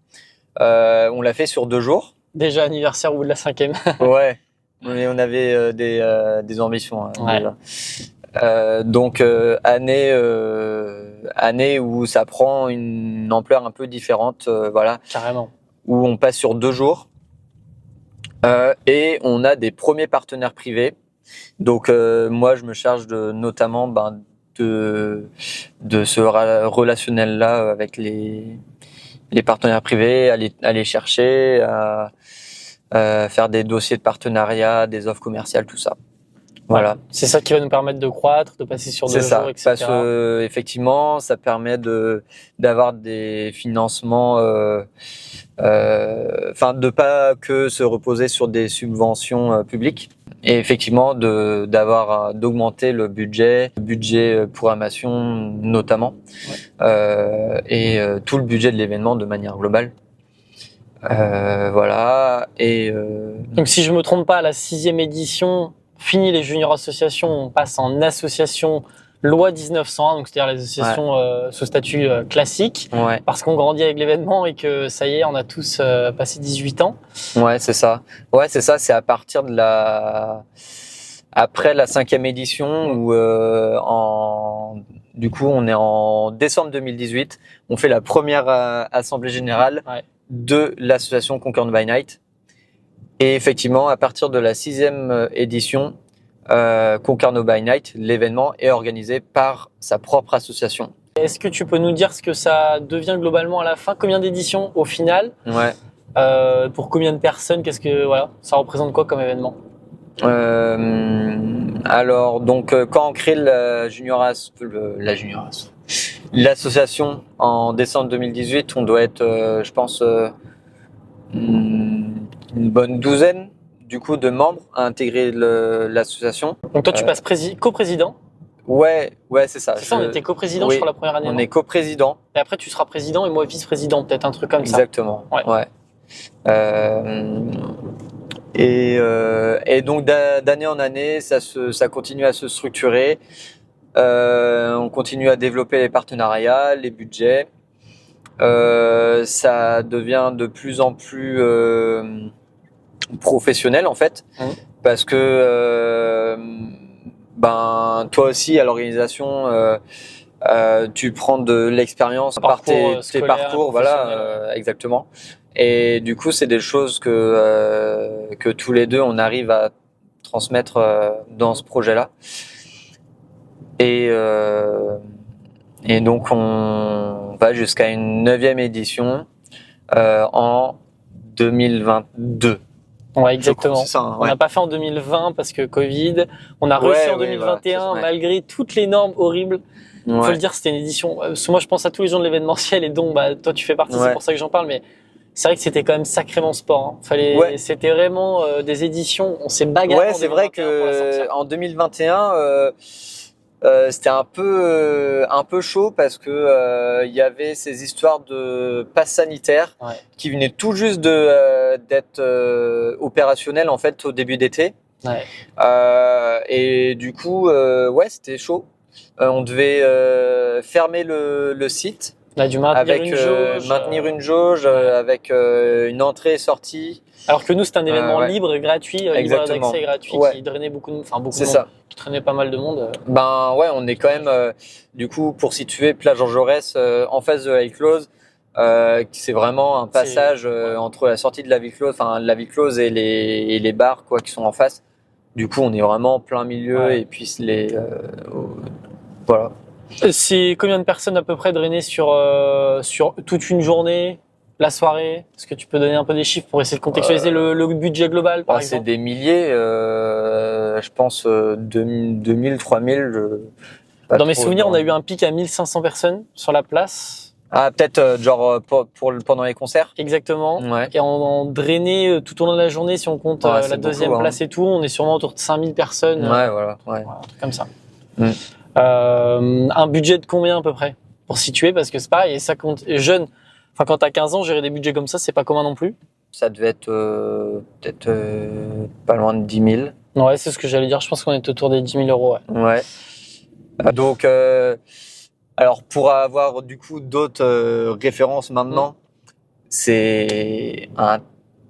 On l'a fait sur 2 jours. Déjà anniversaire au bout de la 5e. Ouais, mais on avait des ambitions déjà. Donc année où ça prend une ampleur un peu différente, voilà. Carrément. Où on passe sur 2 jours et on a des premiers partenaires privés. Donc moi je me charge notamment de ce relationnel là avec les partenaires privés, aller chercher, faire des dossiers de partenariat, des offres commerciales, tout ça. Voilà. Ouais. C'est ça qui va nous permettre de croître, de passer sur 2 jours, etc. Parce que effectivement, ça permet d'avoir des financements, de pas que se reposer sur des subventions publiques. Et effectivement, d'augmenter le budget programmation notamment, et tout le budget de l'événement de manière globale. Voilà. Et donc si je me trompe pas, à la 6e édition, fini les juniors associations, on passe en association loi 1901, donc c'est-à-dire les associations sous statut classique, parce qu'on grandit avec l'événement et que ça y est, on a tous passé 18 ans. Ouais, c'est ça. Ouais, c'est ça. C'est à partir de après la 5e édition où du coup on est en décembre 2018, on fait la première assemblée générale de l'association Concarneau by Night. Et effectivement, à partir de la 6e édition, Concarneau by Night, l'événement est organisé par sa propre association. Est-ce que tu peux nous dire ce que ça devient globalement à la fin? Combien d'éditions au final? Ouais. Pour combien de personnes? Ça représente quoi comme événement? Alors, donc, quand on crée l'association en décembre 2018, on doit être, je pense, une bonne douzaine du coup de membres à intégrer l'association. Donc toi tu passes coprésident? Ouais, c'est ça. C'est ça, on était coprésident sur la première année. On est coprésident. Et après tu seras président et moi vice-président, peut-être un truc comme ça. Exactement. Ouais. Et donc d'année en année, ça continue à se structurer. On continue à développer les partenariats, les budgets. Ça devient de plus en plus professionnel en fait, parce que toi aussi à l'organisation, tu prends de l'expérience par tes parcours, voilà, exactement. Et du coup, c'est des choses que tous les deux on arrive à transmettre dans ce projet-là. Et donc on va jusqu'à une 9e édition en 2022. Ouais, exactement. C'est ça, hein, On n'a pas fait en 2020 parce que Covid. On a réussi en 2021 voilà, malgré toutes les normes horribles. Il faut le dire, c'était une édition. Moi, je pense à tous les gens de l'événementiel et dont toi, tu fais partie. C'est pour ça que j'en parle. Mais c'est vrai que c'était quand même sacrément sport. Hein. C'était vraiment des éditions. On s'est bagarré. Ouais, c'est vrai que en 2021. C'était un peu chaud parce que il y avait ces histoires de passe sanitaire qui venaient tout juste d'être opérationnelles en fait au début d'été. Et du coup, c'était chaud. On devait fermer le site. On a dû maintenir une jauge avec une entrée et sortie. Alors que nous, c'était un événement libre et gratuit, libre d'accès gratuit, qui drainait beaucoup de monde, qui traînait pas mal de monde. On est quand même, du coup, pour situer Place Jean Jaurès en face de la ville close, c'est vraiment un passage entre la sortie de la ville close, et les bars qui sont en face. Du coup, on est vraiment en plein milieu et puis voilà. C'est combien de personnes à peu près drainées sur toute une journée? La soirée, est-ce que tu peux donner un peu des chiffres pour essayer de contextualiser le budget global par exemple? C'est des milliers, je pense 2000, 3000. Dans mes souvenirs, on a eu un pic à 1500 personnes sur la place. Ah, peut-être pendant les concerts. Exactement. Et on drainait tout au long de la journée, si on compte la deuxième place et tout, on est sûrement autour de 5000 personnes. Voilà, un truc comme ça. Un budget de combien à peu près pour situer, parce que c'est pareil, et ça compte jeune. Enfin, quand t'as 15 ans, gérer des budgets comme ça, c'est pas commun non plus. Ça devait être peut-être pas loin de 10 000. Ouais, c'est ce que j'allais dire. Je pense qu'on est autour des 10 000 euros. Ouais. Donc, alors pour avoir du coup d'autres références maintenant, c'est un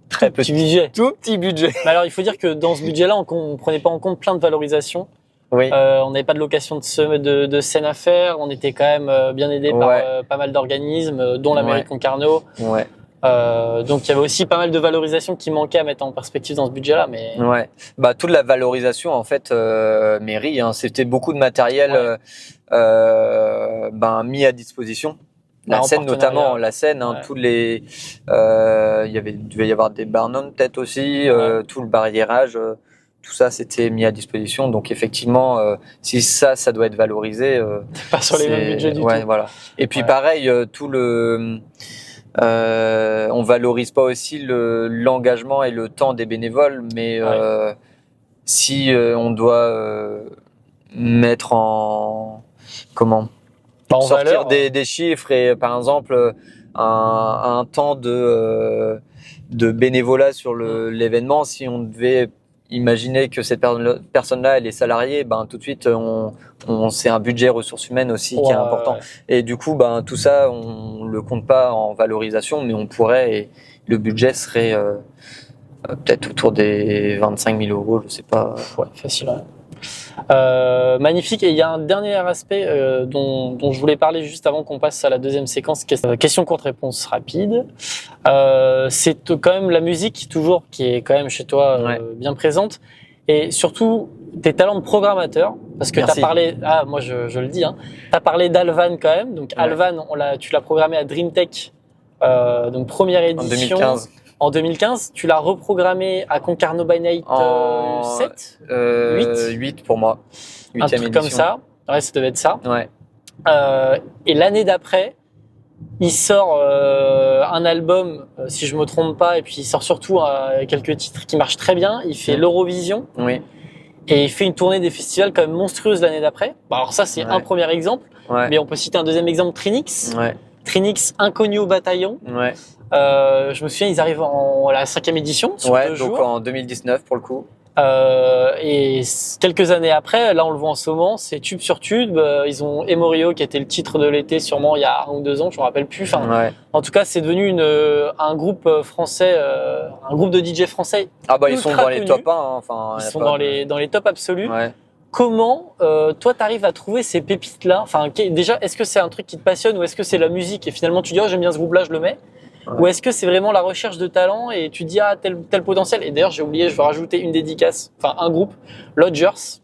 très petit budget. Tout petit budget. Mais alors, il faut dire que dans ce budget-là, on prenait pas en compte plein de valorisations. Oui. On n'avait pas de location de scène à faire. On était quand même bien aidé par pas mal d'organismes, dont la mairie de Concarneau. Donc il y avait aussi pas mal de valorisation qui manquait à mettre en perspective dans ce budget-là. Mais toute la valorisation en fait mairie, c'était beaucoup de matériel mis à disposition. La scène notamment, tous les, devait y avoir des barnums peut-être aussi, tout le barriérage. Tout ça, c'était mis à disposition. Donc, effectivement, si ça doit être valorisé. Pas sur les mêmes budgets du tout. Voilà. Et puis, pareil, on valorise pas aussi l'engagement et le temps des bénévoles, mais si on doit mettre sortir des chiffres et, par exemple, un temps de bénévolat sur l'événement, si on devait imaginer que cette personne-là, elle est salariée, tout de suite, c'est un budget ressources humaines aussi qui est important. Et du coup, tout ça, on le compte pas en valorisation, mais on pourrait, et le budget serait peut-être autour des 25 000 euros, je sais pas. Facile. Magnifique. Et il y a un dernier aspect dont je voulais parler juste avant qu'on passe à la deuxième séquence, question courte réponse rapide. C'est quand même la musique toujours qui est quand même chez toi bien présente, et surtout tes talents de programmateur, parce que tu as parlé, moi je le dis, tu as parlé d'Alvan quand même. Donc Alvan, tu l'as programmé à Dreamtech, donc première édition. En 2015, tu l'as reprogrammé à Concarneau by Night 7 8 pour moi. 8e un truc édition. comme ça. Ouais, ça devait être ça. Ouais. Et l'année d'après, il sort un album, si je me trompe pas, et puis il sort surtout quelques titres qui marchent très bien. Il fait l'Eurovision. Oui. Et il fait une tournée des festivals quand même monstrueuse l'année d'après. Alors ça, c'est un premier exemple. Mais on peut citer un deuxième exemple, Trinix. Trinix, Inconnu au bataillon. Je me souviens, ils arrivent à la 5e édition sur 2 jours. Donc en 2019 pour le coup. Et quelques années après, là on le voit en ce moment, c'est tube sur tube. Ils ont Emorio qui était le titre de l'été sûrement il y a 1 ou 2 ans, je me rappelle plus. Enfin, en tout cas, c'est devenu un groupe français, un groupe de DJ français. Ah bah ils sont dans les top 1. Enfin, ils sont dans les tops absolus. Ouais. Comment toi t'arrives à trouver ces pépites là? Enfin, déjà, est-ce que c'est un truc qui te passionne ou est-ce que c'est la musique et finalement tu dis oh j'aime bien ce groupe là, je le mets? Ouais. Ou est-ce que c'est vraiment la recherche de talent et tu dis ah tel potentiel? Et d'ailleurs j'ai oublié, je vais rajouter une dédicace, enfin un groupe, Lodgers.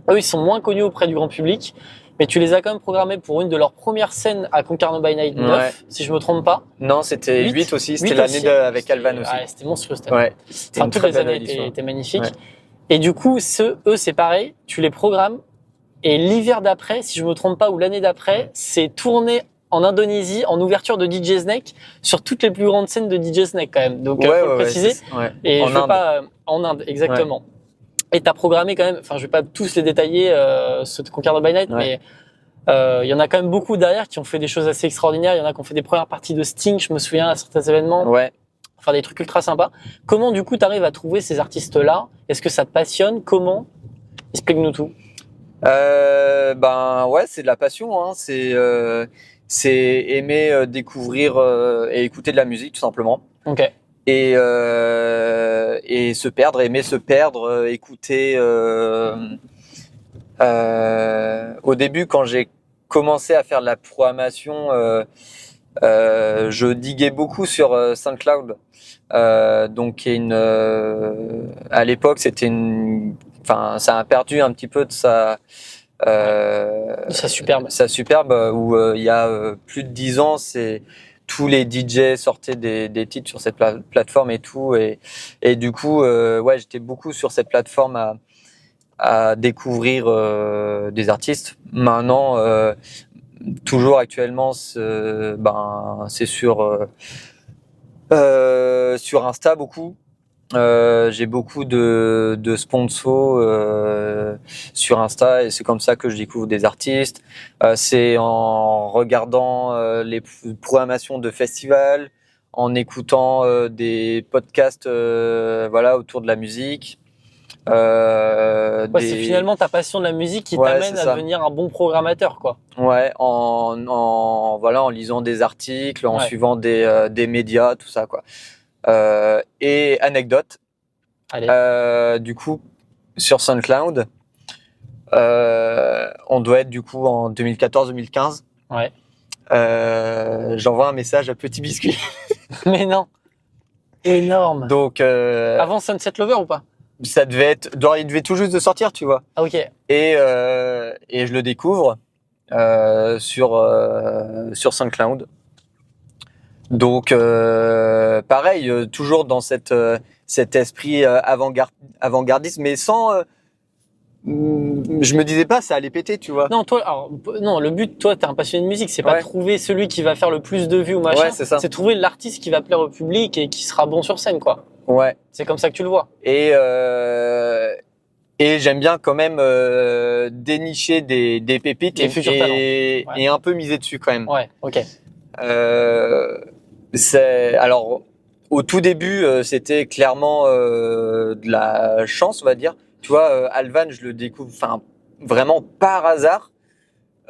Eux ils sont moins connus auprès du grand public, mais tu les as quand même programmés pour une de leurs premières scènes à Concarneau by Night 9, si je me trompe pas. Non, c'était 8 aussi, c'était l'année avec Alvan aussi. Ouais, c'était monstrueux cette année. Ouais, enfin, toutes les années étaient magnifiques. Ouais. Et du coup, eux c'est pareil, tu les programmes et l'hiver d'après, si je me trompe pas, ou l'année d'après, c'est tourné en Indonésie, en ouverture de DJ Snake, sur toutes les plus grandes scènes de DJ Snake quand même. Donc, faut le préciser. Et je veux pas, en Inde, exactement. Ouais. Et t'as programmé quand même, enfin, je vais pas tous les détailler, ceux de Concarneau by Night, mais il y en a quand même beaucoup derrière qui ont fait des choses assez extraordinaires. Il y en a qui ont fait des premières parties de Sting, je me souviens, à certains événements. Ouais. Enfin, des trucs ultra sympas. Comment, du coup, t'arrives à trouver ces artistes-là? Est-ce que ça te passionne? Comment? Explique-nous tout. Ben, ouais, c'est de la passion, hein. C'est aimer découvrir et écouter de la musique tout simplement. Ok. Et se perdre, aimer se perdre, écouter. Au début, quand j'ai commencé à faire de la programmation, je diguais beaucoup sur SoundCloud. Donc à l'époque, c'était enfin, ça a perdu un petit peu de sa superbe où il y a plus de 10 ans, c'est tous les DJ sortaient des titres sur cette plateforme et tout et du coup ouais, j'étais beaucoup sur cette plateforme à découvrir des artistes. Maintenant toujours actuellement c'est sur Insta beaucoup. J'ai beaucoup de sponsors sur Insta et c'est comme ça que je découvre des artistes. C'est en regardant les programmations de festivals, en écoutant des podcasts voilà, autour de la musique. C'est finalement ta passion de la musique qui t'amène à devenir un bon programmateur, quoi. Ouais, en lisant des articles, en suivant des médias, tout ça, quoi. Et anecdote, du coup sur SoundCloud, on doit être du coup en 2014-2015. Ouais. J'envoie un message à Petit Biscuit. Mais non, énorme. Donc avant Sunset Lover ou pas? Ça devait être, il devait tout juste de sortir, tu vois. Ah, ok. Et je le découvre sur SoundCloud. Donc pareil, toujours dans cet esprit avant-gardiste, mais sans je me disais pas ça allait péter, tu vois. Non, le but, toi, t'es un passionné de musique, c'est pas trouver celui qui va faire le plus de vues ou machin. Ouais, c'est ça. C'est trouver l'artiste qui va plaire au public et qui sera bon sur scène, quoi. Ouais. C'est comme ça que tu le vois. Et j'aime bien quand même dénicher des pépites et un peu miser dessus quand même. Ouais, ok. Alors au tout début c'était clairement de la chance, on va dire. Tu vois, Alvan, je le découvre vraiment par hasard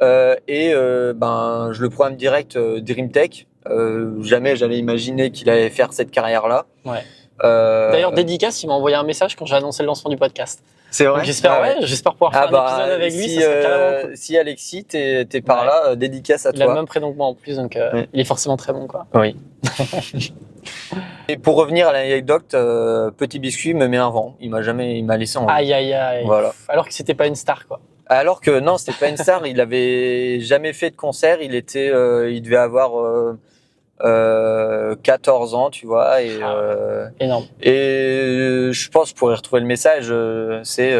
et je le programme direct Dream Tech. Jamais j'allais imaginer qu'il allait faire cette carrière-là. Ouais. D'ailleurs, dédicace, il m'a envoyé un message quand j'ai annoncé le lancement du podcast. C'est vrai. Donc, j'espère pouvoir faire un épisode avec lui. Ça serait carrément cool. Si Alexis, t'es par là, dédicace à toi. Il a le même prénom que moi en plus, donc il est forcément très bon, quoi. Oui. Et pour revenir à l'anecdote, Petit Biscuit me met un vent. Il m'a laissé en vie. Aïe. Voilà. Alors que c'était pas une star, quoi. Alors que non, c'était pas une star. Il avait jamais fait de concert. Il devait avoir 14 ans, tu vois. Et énorme. Et je pense, je pourrais retrouver le message. C'est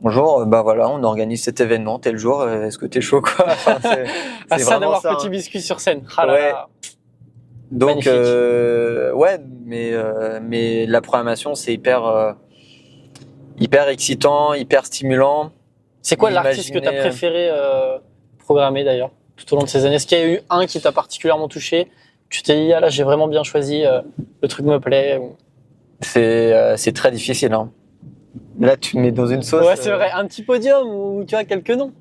bonjour, voilà, on organise cet événement tel jour. Est-ce que t'es chaud, quoi? C'est ça d'avoir Petit Biscuit sur scène. Ouais. Donc mais la programmation c'est hyper excitant, hyper stimulant. C'est quoi l'artiste que t'as préféré programmer d'ailleurs tout au long de ces années? Est-ce qu'il y a eu un qui t'a particulièrement touché? Tu t'es dit là j'ai vraiment bien choisi, le truc me plaît? C'est très difficile, hein. Là, tu me mets dans une sauce. Ouais, c'est vrai. Un petit podium ou tu as quelques noms.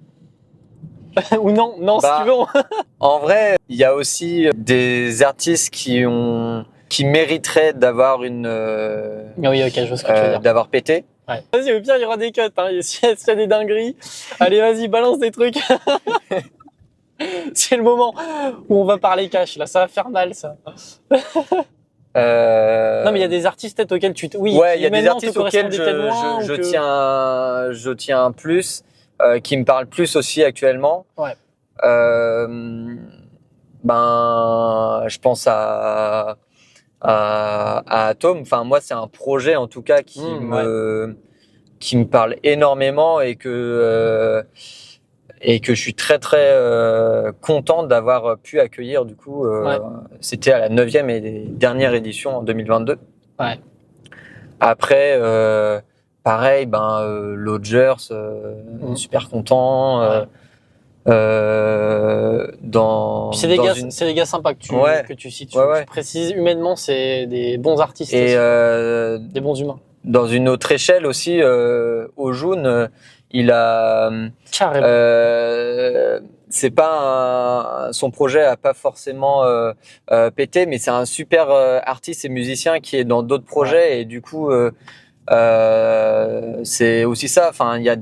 Ou non, si tu veux. En vrai, il y a aussi des artistes qui mériteraient d'avoir Oui, ok, je vois ce que tu veux dire. d'avoir pété. Ouais. Vas-y, au pire, il y aura des cuts. Hein. S'il y a des dingueries, allez, vas-y, balance des trucs. C'est le moment où on va parler cash. Là, ça va faire mal, ça. Non, mais il y a des artistes peut-être auxquels tu... Oui, ouais, il y a des artistes auxquels je je tiens plus, qui me parlent plus aussi actuellement. Ouais. Je pense à Atom. Enfin, moi, c'est un projet en tout cas qui me parle énormément et que je suis très très content d'avoir pu accueillir du coup. C'était à la 9e et dernière édition en 2022. Ouais. Après, pareil, Lodgers, super content. C'est des gars sympas que tu cites. Tu précises humainement, c'est des bons artistes. Et des bons humains. Dans une autre échelle aussi, Ojun, il a c'est pas son projet a pas forcément pété, mais c'est un super artiste et musicien qui est dans d'autres projets et du coup c'est aussi ça. Enfin, il y a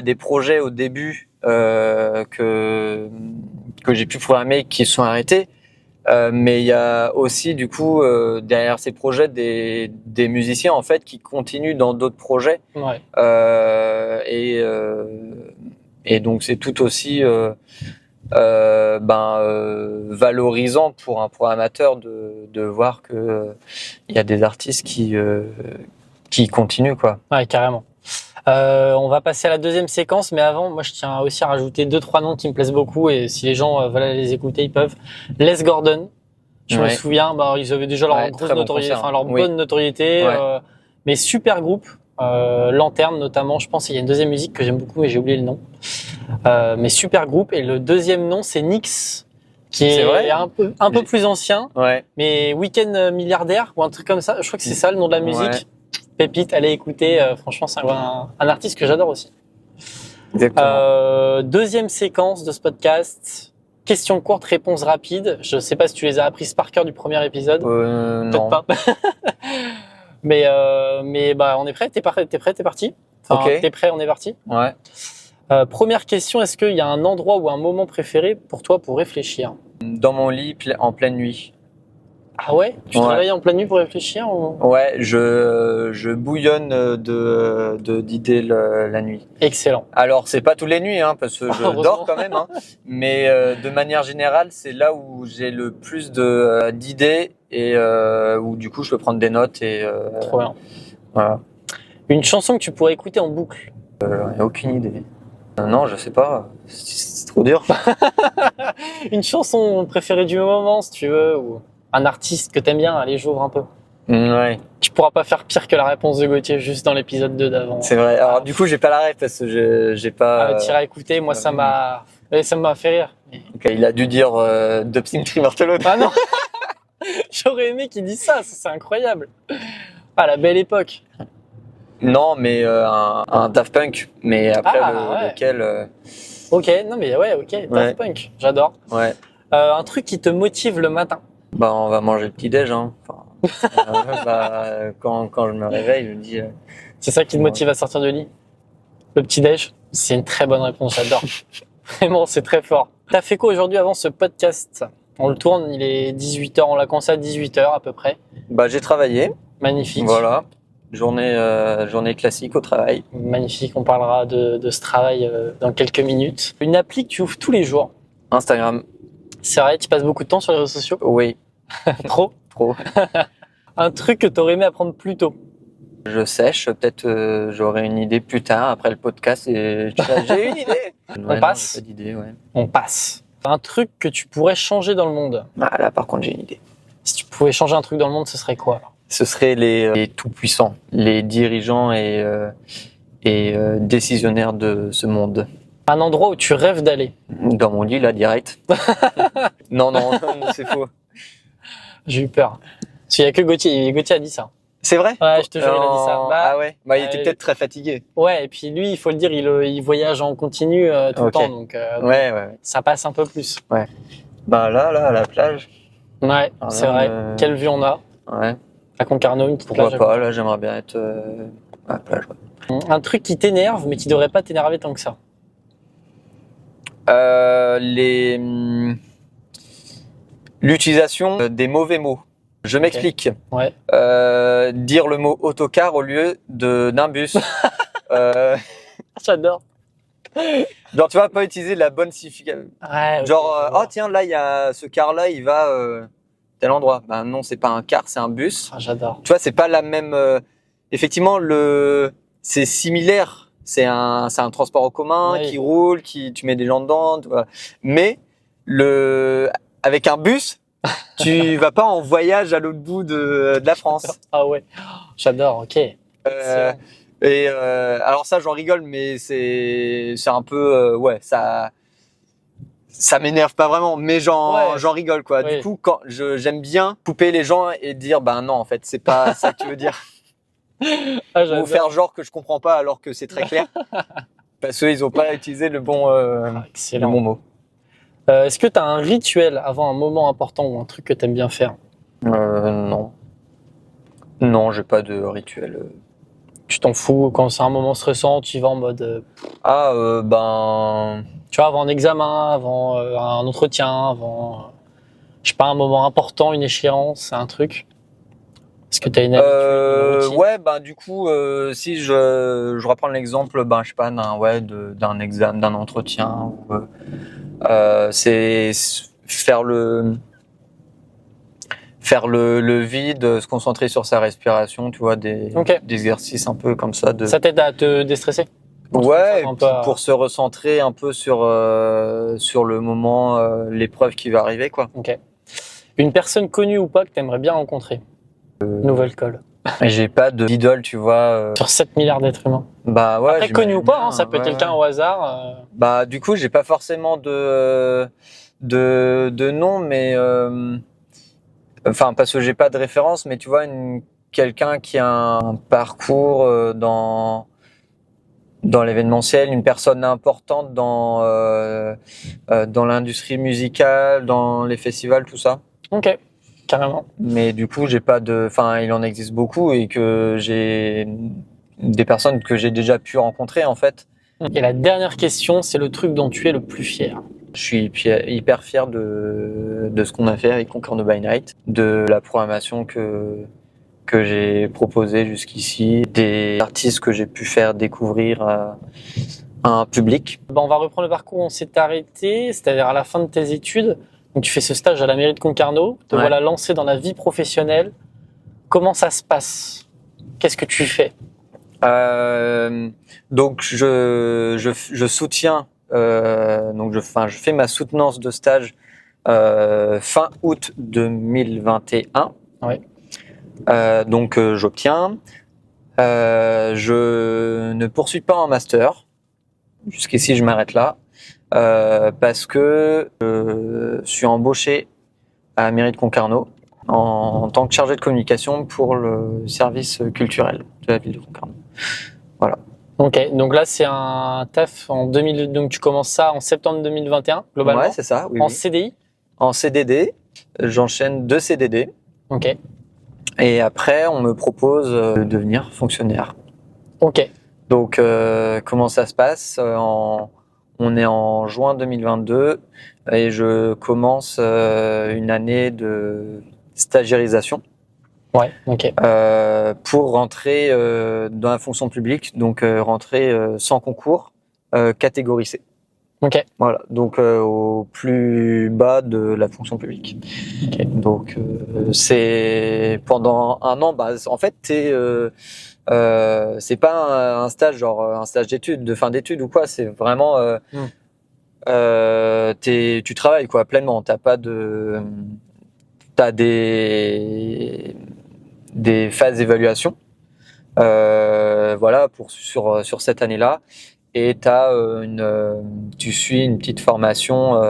des projets au début que j'ai pu programmer qui sont arrêtés. Mais il y a aussi du coup derrière ces projets des musiciens en fait qui continuent dans d'autres projets et donc c'est tout aussi valorisant pour un amateur de voir que il y a des artistes qui continuent quoi. Ouais, carrément. On va passer à la deuxième séquence, mais avant, moi je tiens aussi à rajouter 2-3 noms qui me plaisent beaucoup et si les gens veulent aller les écouter, ils peuvent. Les Gordon, je me souviens, ils avaient déjà leur grosse notoriété, leur bonne notoriété, mais super groupe. Lanterne notamment, je pense qu'il y a une deuxième musique que j'aime beaucoup et j'ai oublié le nom. Mais super groupe et le deuxième nom c'est Nix, qui est un peu plus ancien, mais Week-end milliardaire ou un truc comme ça. Je crois que c'est ça le nom de la musique. Pépite, allez écouter. Franchement, c'est un artiste que j'adore aussi. Exactement. Deuxième séquence de ce podcast. Questions courtes, réponses rapides. Je sais pas si tu les as apprises par cœur du premier épisode. Non. Peut-être pas. mais on est prêt. T'es prêt, t'es parti. T'es prêt, on est parti. Ouais. Première question, est-ce qu'il y a un endroit ou un moment préféré pour toi pour réfléchir? Dans mon lit en pleine nuit. Ah ouais? Tu te réveilles en pleine nuit pour réfléchir ou... Ouais, je bouillonne d'idées la nuit. Excellent. Alors, c'est pas tous les nuits, parce que je dors quand même, mais de manière générale, c'est là où j'ai le plus d'idées et où du coup, je peux prendre des notes et. Trop bien. Voilà. Une chanson que tu pourrais écouter en boucle? Aucune idée. Non, je sais pas. C'est trop dur. Une chanson préférée du moment, si tu veux, ou un artiste que t'aimes bien, allez, j'ouvre un peu. Ouais. Tu pourras pas faire pire que la réponse de Gauthier juste dans l'épisode 2 d'avant. C'est vrai. Alors du coup, j'ai pas la ref parce que j'ai pas. T'iras écouter. Moi, ça m'a fait rire. Okay, il a dû dire Dubsing Barthelone. Ah non. J'aurais aimé qu'il dise ça. C'est incroyable. Ah, la belle époque. Non, mais un Daft Punk. Mais après lequel. Ok. Non, mais ok. Daft Punk. J'adore. Ouais. Un truc qui te motive le matin. On va manger le petit-déj, quand je me réveille, je me dis... C'est ça qui te motive à sortir du lit? Le petit-déj? C'est une très bonne réponse, j'adore. Vraiment, c'est très fort. T'as fait quoi aujourd'hui avant ce podcast? On le tourne, il est 18h, on l'a commencé à 18h à peu près. J'ai travaillé. Magnifique. Voilà. Journée classique au travail. Magnifique, on parlera de ce travail dans quelques minutes. Une appli que tu ouvres tous les jours? Instagram. C'est vrai, tu passes beaucoup de temps sur les réseaux sociaux? Oui. Trop? Trop. Un truc que tu aurais aimé apprendre plus tôt? Je sèche, peut-être j'aurai une idée plus tard après le podcast et j'ai une idée. On passe? Pas d'idée, ouais. On passe. Un truc que tu pourrais changer dans le monde? Là par contre j'ai une idée. Si tu pouvais changer un truc dans le monde, ce serait quoi alors? Ce serait les tout-puissants, les dirigeants et décisionnaires de ce monde. Un endroit où tu rêves d'aller? Dans mon lit, là, direct. Non, c'est faux. J'ai eu peur. Parce qu'il n'y a que Gauthier. Gauthier a dit ça. C'est vrai? Ouais, je te jure, il a dit ça. Ah ouais? Bah, il était peut-être très fatigué. Ouais, et puis lui, il faut le dire, il voyage en continu tout le Ok. temps, donc Ouais. ça passe un peu plus. Ouais. Bah là, à la plage. Ouais, Alors c'est là, vrai. Quelle vue on a Ouais. à Concarneau, une petite Pourquoi plage. pas? Là, j'aimerais bien être à la plage. Ouais. Un truc qui t'énerve, mais qui devrait pas t'énerver tant que ça. L'utilisation des mauvais mots. Je m'explique. Ouais. Dire le mot autocar au lieu d'un bus. J'adore. Genre, tu vas pas utiliser la bonne signification. Ouais, Genre, oh tiens, là, il y a ce car-là, il va tel endroit. Ben non, c'est pas un car, c'est un bus. j'adore. Tu vois, c'est pas la même. Effectivement, c'est similaire. C'est un transport en commun qui roule, tu mets des gens dedans. Voilà. Mais avec un bus, tu vas pas en voyage à l'autre bout de la France. Ah ouais, j'adore. Ok. Alors ça, j'en rigole, mais c'est un peu ouais, ça m'énerve pas vraiment, mais j'en rigole quoi. Ouais. Du coup, quand j'aime bien couper les gens et dire bah non, en fait, c'est pas ça que tu veux dire. Ou faire genre que je comprends pas alors que c'est très clair. Parce qu'ils ont pas utilisé le bon mot. Est-ce que tu as un rituel avant un moment important ou un truc que tu aimes bien faire? Non. Non, j'ai pas de rituel. Tu t'en fous quand c'est un moment stressant, tu y vas en mode. Tu vois, avant un examen, avant un entretien, avant. Je sais pas, un moment important, une échéance, un truc. Est-ce que tu as une habitude, une routine? Ouais, du coup, si je reprends l'exemple, je sais pas, d'un examen, d'un entretien, c'est faire le vide, se concentrer sur sa respiration, tu vois, des exercices un peu comme ça. Ça t'aide à te déstresser? Ouais, pour se recentrer un peu sur le moment, l'épreuve qui va arriver, quoi. Ok. Une personne connue ou pas que tu aimerais bien rencontrer? Nouvelle colle. J'ai pas d'idole, tu vois. Sur 7 milliards d'êtres humains. Bah ouais. Après, connu ou pas, ça peut être quelqu'un au hasard. Du coup, j'ai pas forcément de nom, mais parce que j'ai pas de référence, mais tu vois, quelqu'un qui a un parcours dans l'événementiel, une personne importante dans l'industrie musicale, dans les festivals, tout ça. Ok. Carrément. Mais du coup, il en existe beaucoup et que j'ai des personnes que j'ai déjà pu rencontrer en fait. Et la dernière question, c'est le truc dont tu es le plus fier. Je suis hyper fier de ce qu'on a fait avec Concarneau by Night, de la programmation que j'ai proposée jusqu'ici, des artistes que j'ai pu faire découvrir à un public. On va reprendre le parcours où on s'est arrêté, c'est-à-dire à la fin de tes études. Donc tu fais ce stage à la mairie de Concarneau, te voilà lancé dans la vie professionnelle. Comment ça se passe? Qu'est-ce que tu fais? Donc je soutiens, je fais ma soutenance de stage fin août 2021. Ouais. Donc j'obtiens. Je ne poursuis pas en master. Jusqu'ici, je m'arrête là. Parce que je suis embauché à la mairie de Concarneau en tant que chargé de communication pour le service culturel de la ville de Concarneau. Voilà. Ok, donc là c'est un taf donc tu commences ça en septembre 2021 globalement. Ouais, c'est ça. Oui, en CDI. En CDD, j'enchaîne 2 CDD. Ok. Et après, on me propose de devenir fonctionnaire. Ok. Donc, comment ça se passe? On est en juin 2022 et je commence une année de stagiairisation. Ouais, ok. Pour rentrer dans la fonction publique, donc rentrer sans concours, catégorie C. Ok. Voilà, donc au plus bas de la fonction publique. Okay. Donc c'est pendant un an, en fait c'est pas un stage genre un stage d'études, de fin d'études ou quoi, c'est vraiment tu travailles quoi pleinement, t'as des phases d'évaluation sur cette année-là. Et tu suis une petite formation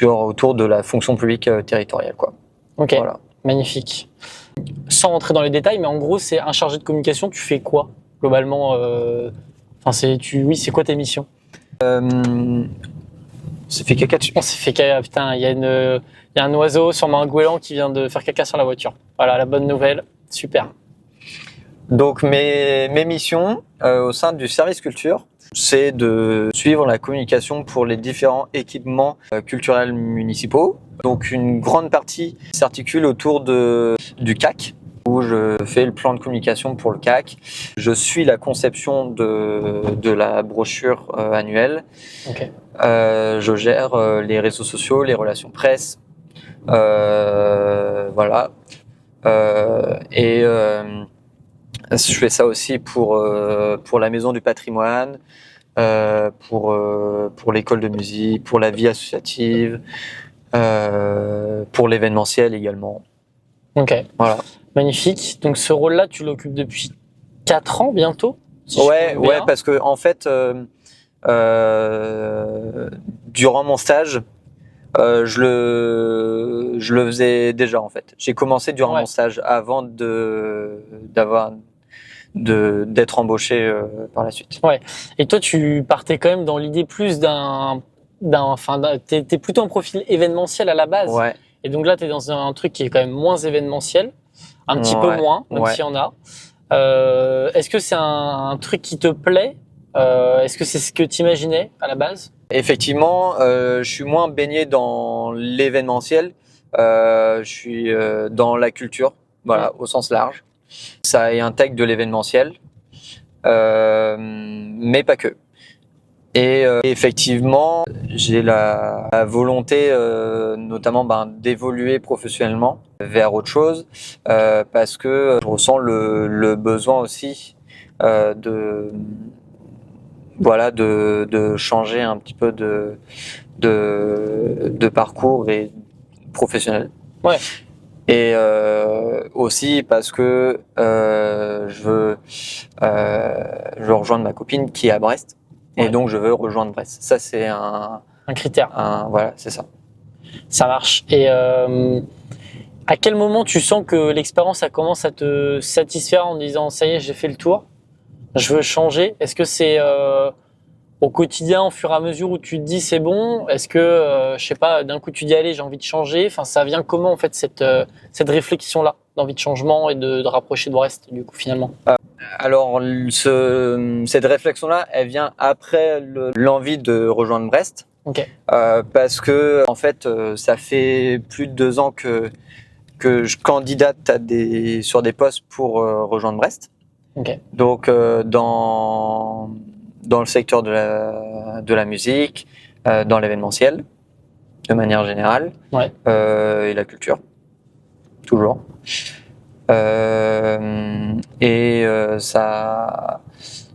autour de la fonction publique territoriale, quoi. Ok, voilà. Magnifique. sans rentrer dans les détails, mais en gros, c'est un chargé de communication. Tu fais quoi globalement c'est quoi tes missions? On s'est fait caca dessus. On s'est fait caca, putain, il y a un oiseau, sûrement un goéland qui vient de faire caca sur la voiture. Voilà, la bonne nouvelle, super. Donc mes missions au sein du service culture, c'est de suivre la communication pour les différents équipements culturels municipaux. Donc une grande partie s'articule autour du CAC, où je fais le plan de communication pour le CAC. Je suis la conception de la brochure annuelle. Okay. Je gère les réseaux sociaux, les relations presse. Voilà. Je fais ça aussi pour la Maison du Patrimoine, pour l'école de musique, pour la vie associative, pour l'événementiel également. Ok. Voilà. Magnifique. Donc ce rôle-là, tu l'occupes depuis 4 ans bientôt? Ouais, parce que en fait, durant mon stage, je le faisais déjà en fait. J'ai commencé durant mon stage avant d'être embauché par la suite. Ouais. Et toi, tu partais quand même dans l'idée plus t'es plutôt un profil événementiel à la base. Ouais. Et donc là, t'es dans un truc qui est quand même moins événementiel, un petit peu moins, même s'il y en a. Est-ce que c'est un truc qui te plaît? Est-ce que c'est ce que tu imaginais à la base? Effectivement, je suis moins baigné dans l'événementiel. Je suis dans la culture, voilà, au sens large. Ça intègre de l'événementiel, mais pas que. Et effectivement, j'ai la volonté, notamment d'évoluer professionnellement vers autre chose, parce que je ressens le besoin aussi de changer un petit peu de parcours et professionnel. Ouais. Et aussi parce que je veux rejoindre ma copine qui est à Brest. Et donc, je veux rejoindre Brest. Ça, c'est un critère. Voilà, c'est ça. Ça marche. Et à quel moment tu sens que l'expérience, ça commence à te satisfaire en disant « ça y est, j'ai fait le tour, je veux changer ». Est-ce que c'est au quotidien, au fur et à mesure où tu te dis « c'est bon ». Est-ce que, je sais pas, d'un coup tu dis « allez, j'ai envie de changer ». Enfin, ça vient comment en fait cette réflexion-là d'envie de changement et de rapprocher de Brest du coup finalement? Alors, cette réflexion-là, elle vient après l'envie de rejoindre Brest. Okay. Parce que, en fait, ça fait plus de 2 ans que je candidate sur des postes pour rejoindre Brest. Okay. Donc, dans le secteur de la musique, dans l'événementiel, de manière générale, et la culture, toujours.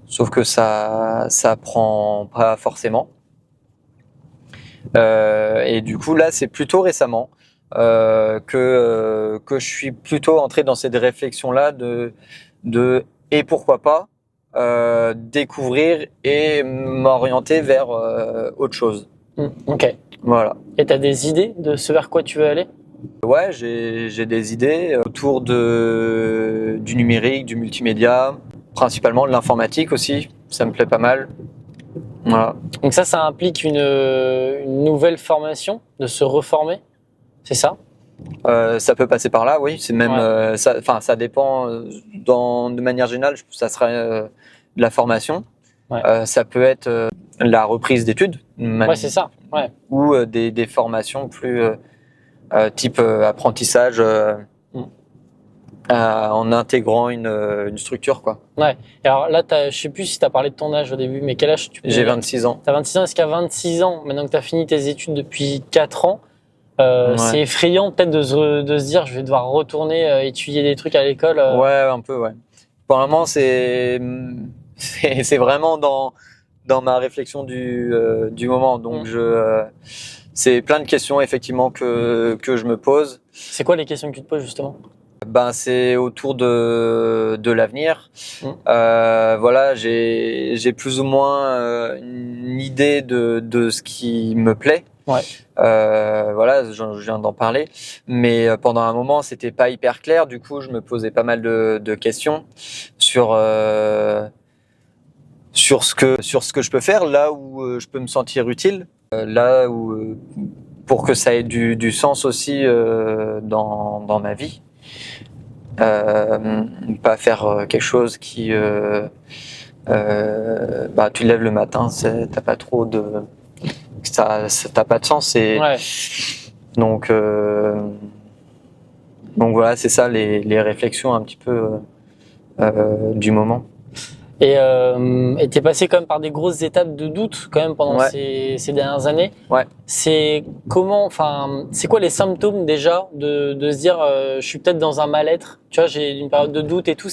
Sauf que ça prend pas forcément. Et du coup là, c'est plutôt récemment que je suis plutôt entré dans cette réflexion-là et pourquoi pas découvrir et m'orienter vers autre chose. Ok. Voilà. Et t'as des idées de ce vers quoi tu veux aller? Ouais, j'ai des idées autour du numérique, du multimédia, principalement de l'informatique aussi, ça me plaît pas mal. Voilà. Donc ça implique une nouvelle formation, de se reformer, c'est ça? Ça peut passer par là, oui. C'est même, ça dépend. De manière générale, ça serait de la formation. Ouais. Ça peut être la reprise d'études. Ouais, c'est ça. Ouais. Ou des formations plus type apprentissage en intégrant une structure, quoi. Ouais. Et alors là, je sais plus si tu as parlé de ton âge au début, mais quel âge tu peux... J'ai 26 ans. Tu as 26 ans. Est-ce qu'à 26 ans, maintenant que tu as fini tes études depuis 4 ans, c'est effrayant peut-être de se dire je vais devoir retourner étudier des trucs à l'école Ouais, un peu, ouais. Pour le moment, c'est vraiment dans ma réflexion du moment. Donc, c'est plein de questions, effectivement, que je me pose. C'est quoi les questions que tu te poses, justement? C'est autour de l'avenir. Voilà, j'ai plus ou moins une idée de ce qui me plaît. Ouais. Voilà, je viens d'en parler. Mais pendant un moment, c'était pas hyper clair. Du coup, je me posais pas mal de questions sur ce que je peux faire, là où je peux me sentir utile, là où pour que ça ait du sens aussi dans ma vie. Pas faire quelque chose qui tu te lèves le matin, t'as pas trop de ça t'as pas de sens et Ouais. donc voilà, c'est ça les réflexions un petit peu du moment. Et t'es passé quand même par des grosses étapes de doute quand même pendant Ouais. ces dernières années. Ouais. C'est quoi les symptômes déjà de se dire je suis peut-être dans un mal-être. Tu vois, j'ai une période de doute et tout.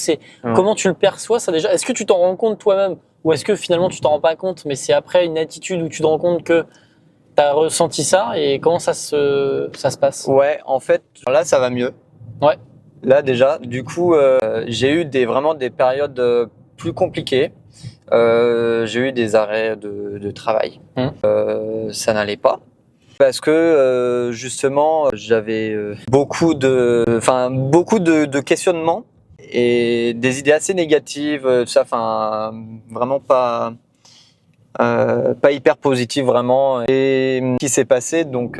Comment tu le perçois ça déjà? Est-ce que tu t'en rends compte toi-même ou est-ce que finalement tu t'en rends pas compte, mais c'est après une attitude où tu te rends compte que t'as ressenti ça et comment ça se passe? Ouais, en fait, là ça va mieux. Ouais. Là déjà, du coup, j'ai eu vraiment des périodes plus compliquées. J'ai eu des arrêts de travail. Ça n'allait pas parce que justement j'avais beaucoup de questionnements et des idées assez négatives, tout ça, enfin vraiment pas hyper positives vraiment. Et ce qui s'est passé, donc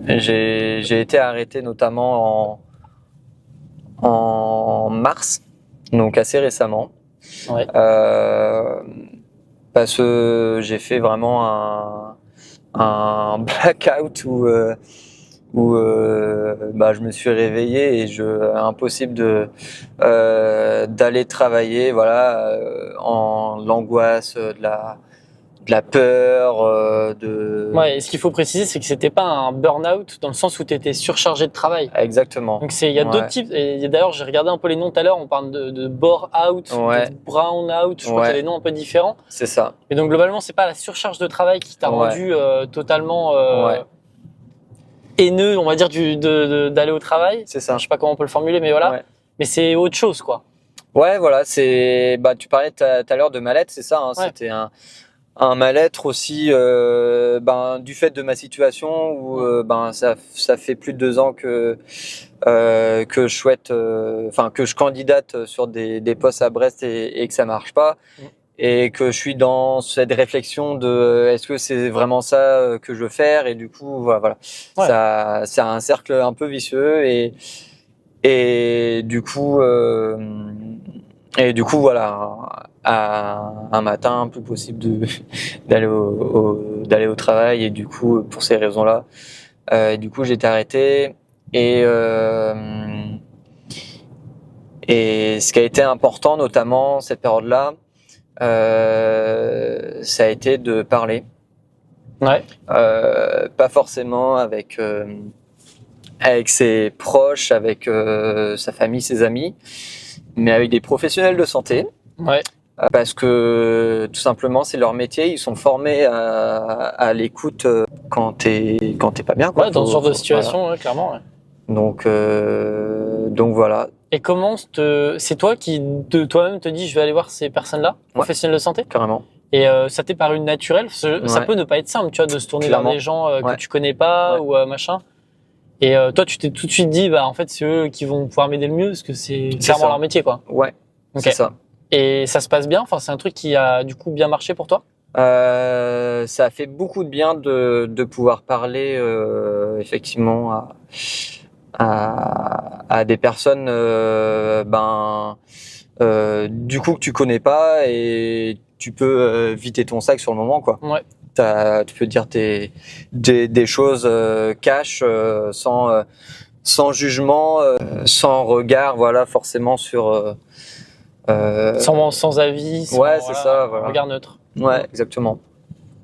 j'ai été arrêté notamment en mars, donc assez récemment. Ouais. Parce que j'ai fait vraiment un blackout où je me suis réveillé et impossible d'aller travailler, voilà, en l'angoisse, de la peur, Ouais, et ce qu'il faut préciser, c'est que c'était pas un burn-out dans le sens où tu étais surchargé de travail. Exactement. Donc il y a d'autres types. Et d'ailleurs, j'ai regardé un peu les noms tout à l'heure. On parle de bore-out, Ouais. de brown-out. Je crois qu'il y a des noms un peu différents. C'est ça. Et donc globalement, c'est pas la surcharge de travail qui t'a rendu totalement haineux, on va dire, d'aller au travail. C'est ça. Je sais pas comment on peut le formuler, mais voilà. Ouais. Mais c'est autre chose, quoi. Ouais, voilà. Tu parlais tout à l'heure de mal-être, c'est ça. Hein, Ouais. C'était un mal-être aussi du fait de ma situation où ça fait plus de 2 ans que je souhaite que je candidate sur des postes à Brest et que ça marche pas et que je suis dans cette réflexion de est-ce que c'est vraiment ça que je veux faire, et du coup voilà. Ouais. Ça c'est un cercle un peu vicieux et du coup voilà, un matin, plus possible d'aller au travail, et du coup, pour ces raisons-là, du coup, j'ai été arrêté et ce qui a été important, notamment cette période-là, ça a été de parler. Ouais. Pas forcément avec ses proches, avec sa famille, ses amis, mais avec des professionnels de santé. Ouais. Parce que tout simplement c'est leur métier, ils sont formés à l'écoute quand t'es pas bien, quoi. Ouais, dans ce genre de situation, voilà. ouais, clairement. Ouais. Donc voilà. Et comment c'est toi qui de toi-même te dis je vais aller voir ces personnes-là, professionnels de santé? Carrément. Et ça t'est paru naturel? Ça peut ne pas être simple, tu vois, de se tourner vers des gens que tu connais pas ou machin. Et toi, tu t'es tout de suite dit, en fait, c'est eux qui vont pouvoir m'aider le mieux parce que c'est clairement leur métier, quoi. Ouais. Okay. C'est ça. Et ça se passe bien? Enfin, c'est un truc qui a du coup bien marché pour toi? Ça a fait beaucoup de bien de pouvoir parler effectivement à des personnes du coup que tu connais pas, et tu peux vider ton sac sur le moment, quoi. Ouais. Tu peux dire des choses cash, sans jugement, sans regard, voilà, forcément sur sans avis, sans, ouais, c'est ça, voilà. regard neutre. Ouais, exactement.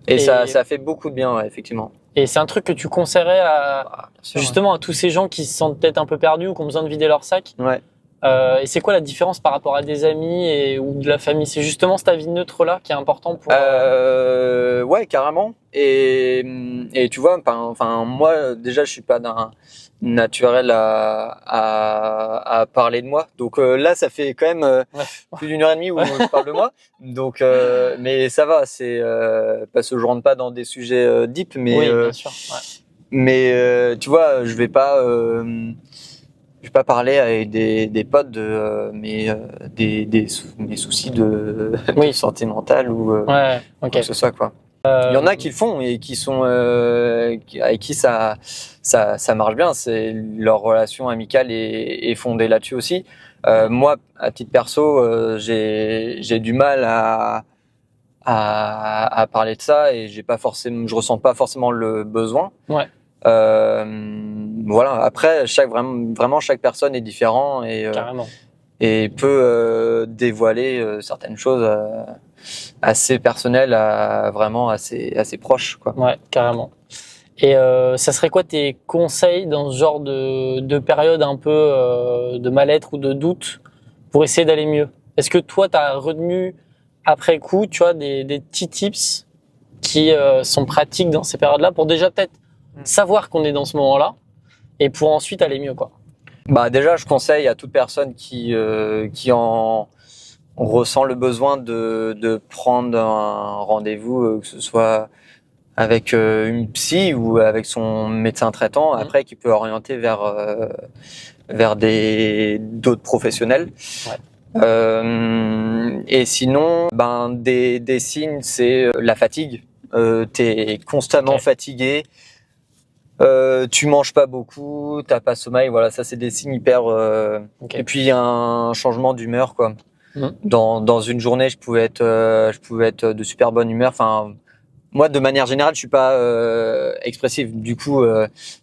Et ça a fait beaucoup de bien, ouais, effectivement. Et c'est un truc que tu conseillerais à tous ces gens qui se sentent peut-être un peu perdus ou qui ont besoin de vider leur sac. Ouais. Et c'est quoi la différence par rapport à des amis ou de la famille? C'est justement cet avis neutre-là qui est important pour... Ouais, carrément. Et tu vois, enfin, moi, déjà, je suis pas d'un naturel à parler de moi. Donc là, ça fait quand même plus d'une heure et demie où je parle de moi. Donc, mais ça va, c'est parce que je rentre pas dans des sujets deep, mais oui, bien sûr. Ouais. mais tu vois, je vais pas parler avec des potes de mes soucis de santé mentale ou ouais, ok. quoi que ce soit, quoi. Il y en a qui le font et qui sont avec qui ça marche bien. C'est leur relation amicale est fondée là-dessus aussi. Moi, à titre perso, j'ai du mal à parler de ça et je ressens pas forcément le besoin. Ouais. Voilà. Après, vraiment chaque personne est différent et peut dévoiler certaines choses assez personnelles vraiment assez proches, quoi. Ouais, carrément. Et ça serait quoi tes conseils dans ce genre de période un peu de mal-être ou de doute pour essayer d'aller mieux? Est-ce que toi, tu as retenu après coup, tu vois, des petits tips qui sont pratiques dans ces périodes-là pour déjà peut-être savoir qu'on est dans ce moment-là et pour ensuite aller mieux, quoi? Bah déjà, je conseille à toute personne qui en ressent le besoin de prendre un rendez-vous, que ce soit avec une psy ou avec son médecin traitant, après qui peut orienter vers d'autres professionnels. Ouais. Et sinon, des signes, c'est la fatigue. T'es constamment fatigué. Tu manges pas beaucoup, t'as pas sommeil, voilà, ça c'est des signes hyper. Et puis un changement d'humeur, quoi. Dans une journée, je pouvais être de super bonne humeur. Enfin, moi, de manière générale, je suis pas expressif. Du coup,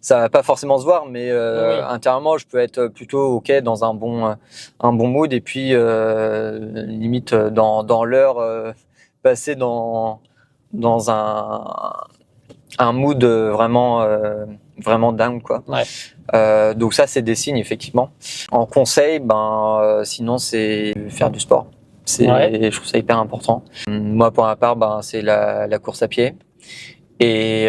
ça va pas forcément se voir, mais intérieurement, je peux être plutôt ok dans un bon mood. Et puis limite dans l'heure passée dans un mood vraiment down, quoi. Ouais. Donc ça, c'est des signes, effectivement. En conseil, sinon c'est faire du sport. Je trouve ça hyper important. Moi, pour ma part, c'est la course à pied. Et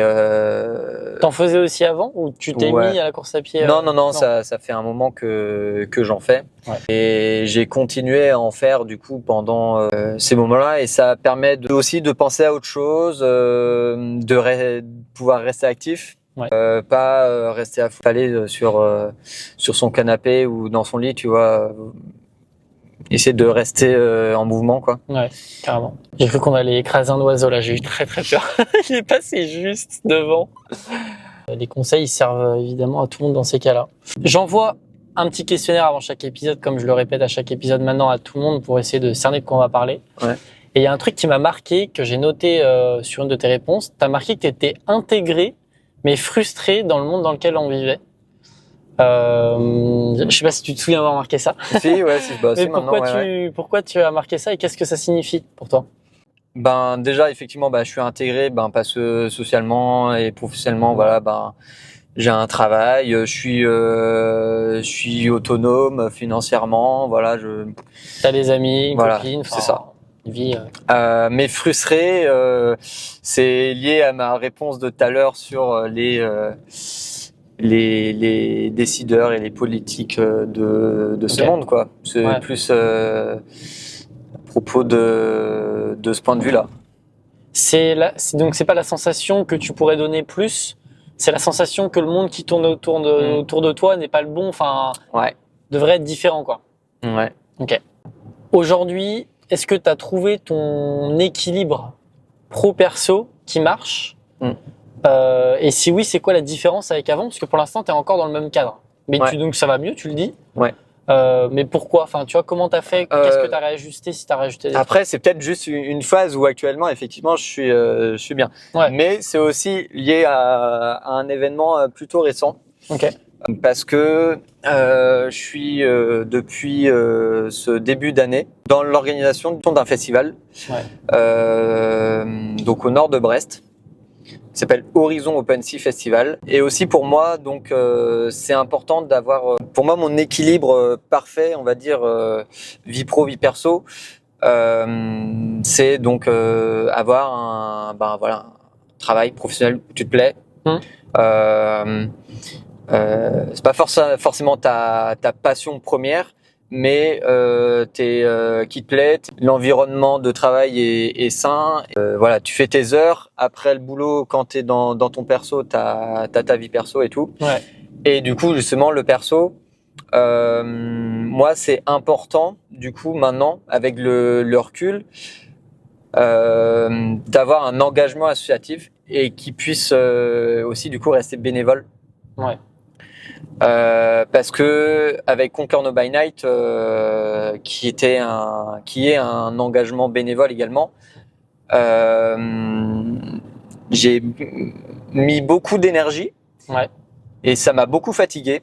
t'en faisais aussi avant ou tu t'es mis à la course à pied? Non. Ça fait un moment que j'en fais. Ouais. Et j'ai continué à en faire du coup pendant ces moments-là, et ça permet aussi de penser à autre chose, de pouvoir rester actif. Ouais. Pas rester affalé sur son canapé ou dans son lit, tu vois. Essayer de rester en mouvement, quoi. Ouais, carrément. J'ai cru qu'on allait écraser un oiseau là, j'ai eu très très peur. Il est passé juste devant. Les conseils ils servent évidemment à tout le monde dans ces cas-là. J'envoie un petit questionnaire avant chaque épisode, comme je le répète à chaque épisode maintenant à tout le monde pour essayer de cerner de quoi on va parler. Ouais. Et il y a un truc qui m'a marqué, que j'ai noté sur une de tes réponses. Tu as marqué que tu étais intégré mais frustré dans le monde dans lequel on vivait. Je sais pas si tu te souviens avoir marqué ça. Si, ouais, si, mais pourquoi tu as marqué ça et qu'est-ce que ça signifie pour toi? Déjà, effectivement, je suis intégré, parce que socialement et professionnellement, voilà, j'ai un travail, je suis autonome financièrement, voilà, t'as des amis, une copine, c'est ça. Une vie. Mais frustré, c'est lié à ma réponse de tout à l'heure sur les décideurs et les politiques de ce monde, quoi. C'est plus à propos de ce point de vue-là. Donc c'est pas la sensation que tu pourrais donner plus, c'est la sensation que le monde qui tourne autour de toi n'est pas le bon, devrait être différent, quoi. Ouais. Ok. Aujourd'hui, est-ce que tu as trouvé ton équilibre pro-perso qui marche? Et si oui, c'est quoi la différence avec avant? Parce que pour l'instant, tu es encore dans le même cadre. Mais donc ça va mieux, tu le dis. Ouais. Mais pourquoi? Enfin, tu vois, comment tu as fait? Qu'est-ce que tu as réajusté si tu as réajusté des Après, c'est peut-être juste une phase où actuellement, effectivement, je suis bien. Ouais. Mais c'est aussi lié à un événement plutôt récent. Ok. Parce que je suis depuis ce début d'année dans l'organisation d'un festival, donc au nord de Brest, qui s'appelle Horizon Open Sea Festival. Et aussi pour moi, donc c'est important d'avoir pour moi, mon équilibre parfait, on va dire, vie pro, vie perso, c'est donc avoir un travail professionnel où tu te plais. C'est pas forcément ta passion première, mais qui te plaît, l'environnement de travail est sain. Voilà, tu fais tes heures. Après le boulot, quand tu es dans ton perso, t'as ta vie perso et tout. Ouais. Et du coup, justement, le perso, moi, c'est important, du coup, maintenant, avec le recul, d'avoir un engagement associatif et qui puisse aussi, du coup, rester bénévole. Ouais. Parce que avec Conquer by Night, qui est un engagement bénévole également, j'ai mis beaucoup d'énergie. Ouais. Et ça m'a beaucoup fatigué.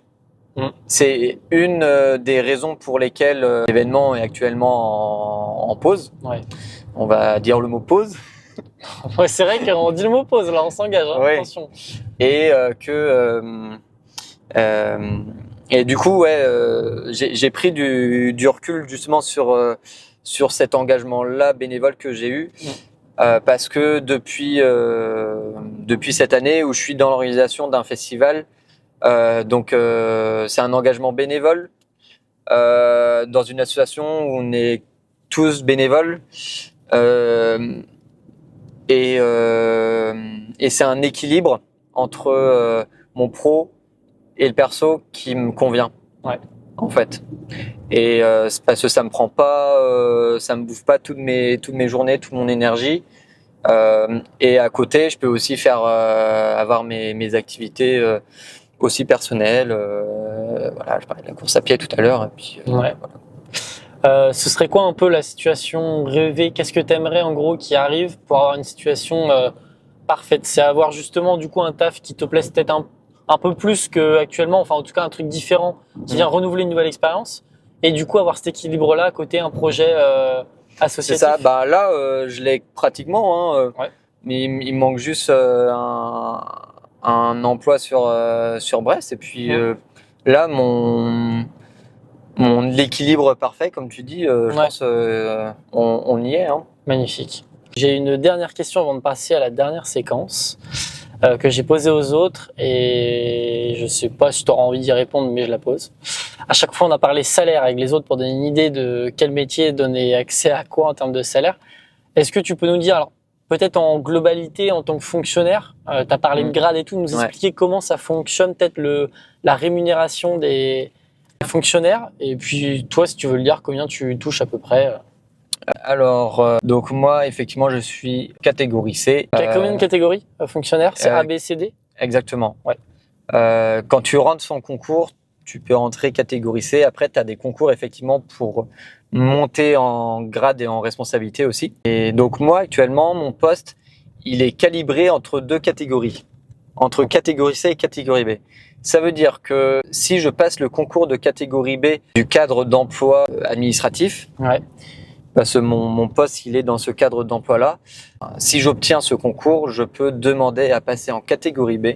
C'est une des raisons pour lesquelles l'événement est actuellement en pause. Ouais. On va dire le mot pause. Ouais, c'est vrai qu'on dit le mot pause, là, on s'engage, hein, Ouais. attention. Et et du coup, ouais, j'ai pris du recul justement sur cet engagement-là bénévole que j'ai eu. Parce que depuis cette année où je suis dans l'organisation d'un festival, donc c'est un engagement bénévole dans une association où on est tous bénévoles, et c'est un équilibre entre mon pro et le perso qui me convient. Ouais. En fait. Et c'est parce que ça me prend pas, ça me bouffe pas toutes mes journées, toute mon énergie. Et à côté, je peux aussi faire avoir mes activités aussi personnelles. Voilà, je parlais de la course à pied tout à l'heure. Et puis, Ouais. voilà. Ce serait quoi un peu la situation rêvée? Qu'est-ce que tu aimerais en gros qui arrive pour avoir une situation parfaite? C'est avoir justement du coup un taf qui te plaise peut-être un peu plus qu'actuellement, enfin en tout cas un truc différent qui vient renouveler une nouvelle expérience et du coup avoir cet équilibre-là à côté un projet associatif. C'est ça, bah là je l'ai pratiquement, hein, Ouais. mais il me manque juste un emploi sur Brest et puis là l'équilibre parfait comme tu dis, je pense on y est. Hein. Magnifique. J'ai une dernière question avant de passer à la dernière séquence que j'ai posée aux autres et je sais pas si tu auras envie d'y répondre mais je la pose. À chaque fois on a parlé salaire avec les autres pour donner une idée de quel métier donner accès à quoi en termes de salaire. Est-ce que tu peux nous dire, alors, peut-être en globalité en tant que fonctionnaire, tu as parlé de grade et tout, nous expliquer comment ça fonctionne, peut-être la rémunération des fonctionnaires et puis toi si tu veux le dire combien tu touches à peu près. Alors, donc moi, effectivement, je suis catégorie C. Combien de catégories fonctionnaires? C'est A, B, C, D? Exactement. Ouais. Quand tu rentres son concours, tu peux rentrer catégorie C. Après, tu as des concours, effectivement, pour monter en grade et en responsabilité aussi. Et donc, moi, actuellement, mon poste, il est calibré entre deux catégories. Entre catégorie C et catégorie B. Ça veut dire que si je passe le concours de catégorie B du cadre d'emploi administratif, parce que mon poste, il est dans ce cadre d'emploi-là. Si j'obtiens ce concours, je peux demander à passer en catégorie B.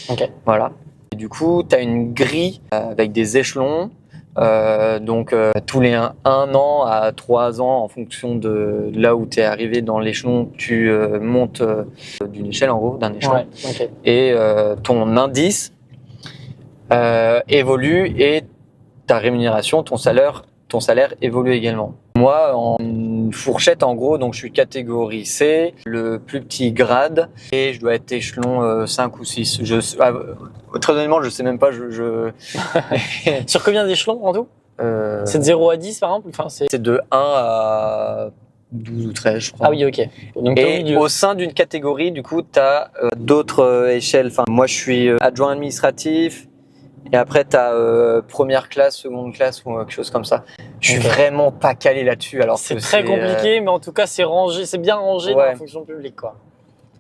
Okay. Voilà. Et du coup, tu as une grille avec des échelons. Donc, tous les 1 an à 3 ans, en fonction de là où tu es arrivé dans l'échelon, tu montes d'une échelle, en gros, d'un échelon. Okay. Et ton indice évolue et ta rémunération, ton salaire évolue également. Moi, en fourchette, en gros, donc je suis catégorie C, le plus petit grade, et je dois être échelon 5 ou 6. Très honnêtement, je sais même pas. Sur combien d'échelons en tout? C'est de 0 à 10 par exemple? Enfin, c'est de 1 à 12 ou 13, je crois. Ah oui, ok. Donc, et au sein d'une catégorie, du coup, tu as d'autres échelles. Enfin, moi, je suis adjoint administratif. Et après, tu as première classe, seconde classe ou quelque chose comme ça. Je suis vraiment pas calé là-dessus. Alors c'est très compliqué, mais en tout cas, c'est rangé, c'est bien rangé dans la fonction publique, quoi.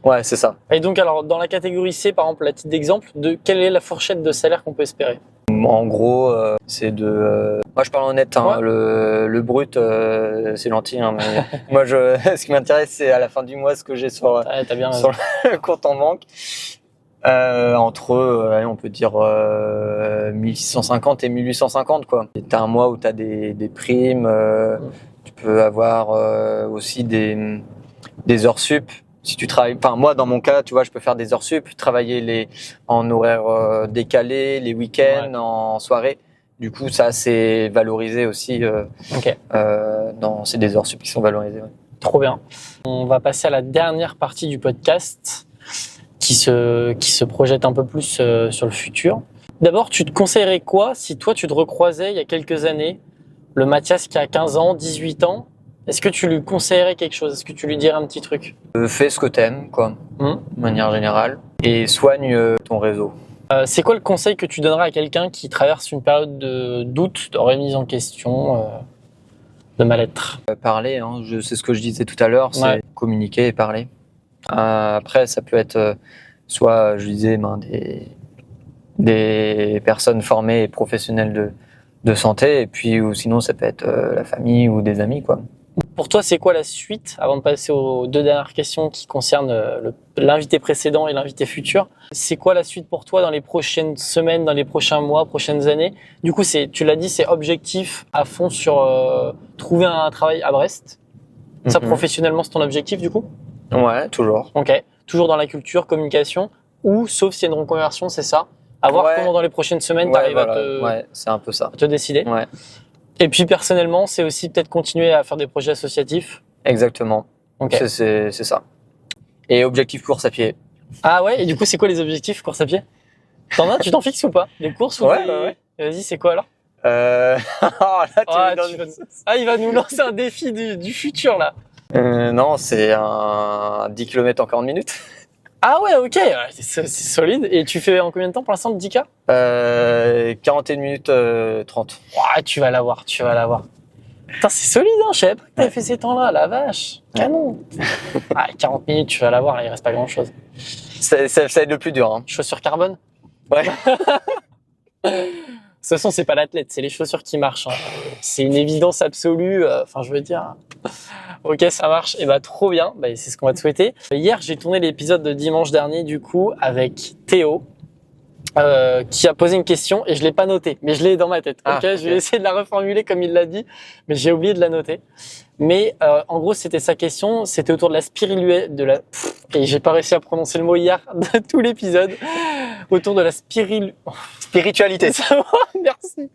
Ouais, c'est ça. Et donc, alors, dans la catégorie C, par exemple, à titre d'exemple, quelle est la fourchette de salaire qu'on peut espérer? En gros, c'est de... moi, je parle honnête. Hein, le brut, c'est gentil. Hein, mais moi, ce qui m'intéresse, c'est à la fin du mois ce que j'ai sur le compte en banque. Entre, allez, on peut dire 1650 et 1850 quoi. T'as un mois où t'as des primes, tu peux avoir aussi des heures sup. Si tu travailles, enfin moi dans mon cas, tu vois, je peux faire des heures sup, travailler en horaire décalé, les week-ends, en soirée. Du coup, ça c'est valorisé aussi. C'est des heures sup qui sont valorisées. Ouais. Trop bien. On va passer à la dernière partie du podcast qui se projette un peu plus sur le futur. D'abord, tu te conseillerais quoi si toi tu te recroisais il y a quelques années, le Mathias qui a 15 ans, 18 ans, est-ce que tu lui conseillerais quelque chose? Est-ce que tu lui dirais un petit truc? Fais ce que t'aimes, quoi, de manière générale, et soigne ton réseau. C'est quoi le conseil que tu donnerais à quelqu'un qui traverse une période de doute, de remise en question, de mal-être? Parler, c'est ce que je disais tout à l'heure, c'est communiquer et parler. Après, ça peut être soit, je disais, des personnes formées et professionnelles de santé, et puis ou sinon ça peut être la famille ou des amis, quoi. Pour toi, c'est quoi la suite, avant de passer aux deux dernières questions qui concernent l'invité précédent et l'invité futur? C'est quoi la suite pour toi dans les prochaines semaines, dans les prochains mois, prochaines années? Du coup, tu l'as dit, c'est objectif à fond sur trouver un travail à Brest. Ça, professionnellement, c'est ton objectif, du coup? Ouais, toujours. Ok. Toujours dans la culture, communication, ou sauf s'il y a une reconversion, c'est ça? À voir comment dans les prochaines semaines, t'arrives c'est un peu ça. à te décider. Ouais. Et puis personnellement, c'est aussi peut-être continuer à faire des projets associatifs. Exactement. Okay. C'est ça. Et objectif course à pied. Ah ouais, et du coup, c'est quoi les objectifs course à pied? Tu t'en fixes ou pas? Des courses ou ouais. Vas-y, c'est quoi alors? Là, il va nous lancer un défi du futur là. Non, c'est un 10 km en 40 minutes. Ah ouais, ok, c'est solide. Et tu fais en combien de temps pour l'instant le 10K? 41 minutes 30. Ouais, tu vas l'avoir. Putain, c'est solide, hein, je savais pas que t'avais fait ces temps-là, la vache. Canon. 40 minutes, tu vas l'avoir, il reste pas grand-chose. Ça aide le plus dur. Hein. Chaussures carbone? Ouais. De toute façon, c'est pas l'athlète, c'est les chaussures qui marchent. Hein. C'est une évidence absolue. Je veux dire. Ok, ça marche. Et trop bien. C'est ce qu'on va te souhaiter. Hier, j'ai tourné l'épisode de dimanche dernier, du coup, avec Théo, qui a posé une question et je l'ai pas notée, mais je l'ai dans ma tête. Okay. Je vais essayer de la reformuler comme il l'a dit, mais j'ai oublié de la noter. Mais en gros, c'était sa question. C'était autour de la et j'ai pas réussi à prononcer le mot hier de tout l'épisode. Autour de la spiritualité. Merci.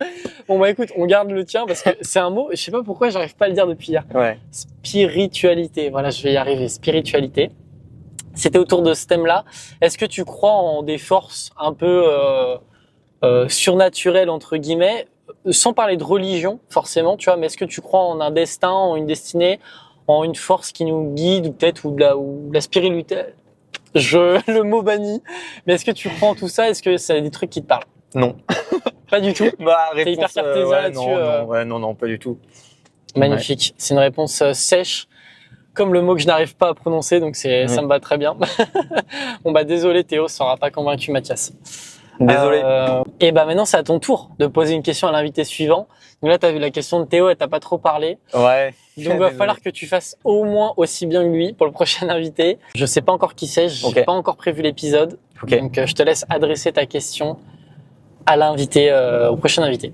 Bon écoute, on garde le tien parce que c'est un mot, je sais pas pourquoi j'arrive pas à le dire depuis hier. Ouais. Spiritualité. Voilà, je vais y arriver. Spiritualité. C'était autour de ce thème-là. Est-ce que tu crois en des forces un peu surnaturelles entre guillemets, sans parler de religion forcément, tu vois, mais est-ce que tu crois en un destin, en une destinée, en une force qui nous guide ou peut-être ou de la spiritualité? Le mot banni. Mais est-ce que tu crois en tout ça? Est-ce que c'est des trucs qui te parlent? Non. Pas du tout. T'es hyper cartésien là-dessus. Non, pas du tout. Magnifique. Ouais. C'est une réponse sèche, comme le mot que je n'arrive pas à prononcer, donc ça me va très bien. Bon désolé Théo, ça n'aura pas convaincu Mathias. Désolé. Et maintenant c'est à ton tour de poser une question à l'invité suivant. Donc là, tu as vu la question de Théo, elle t'a pas trop parlé. Ouais. Donc il va falloir que tu fasses au moins aussi bien que lui pour le prochain invité. Je sais pas encore qui c'est, j'ai pas encore prévu l'épisode. Donc je te laisse adresser ta question à l'invité, au prochain invité.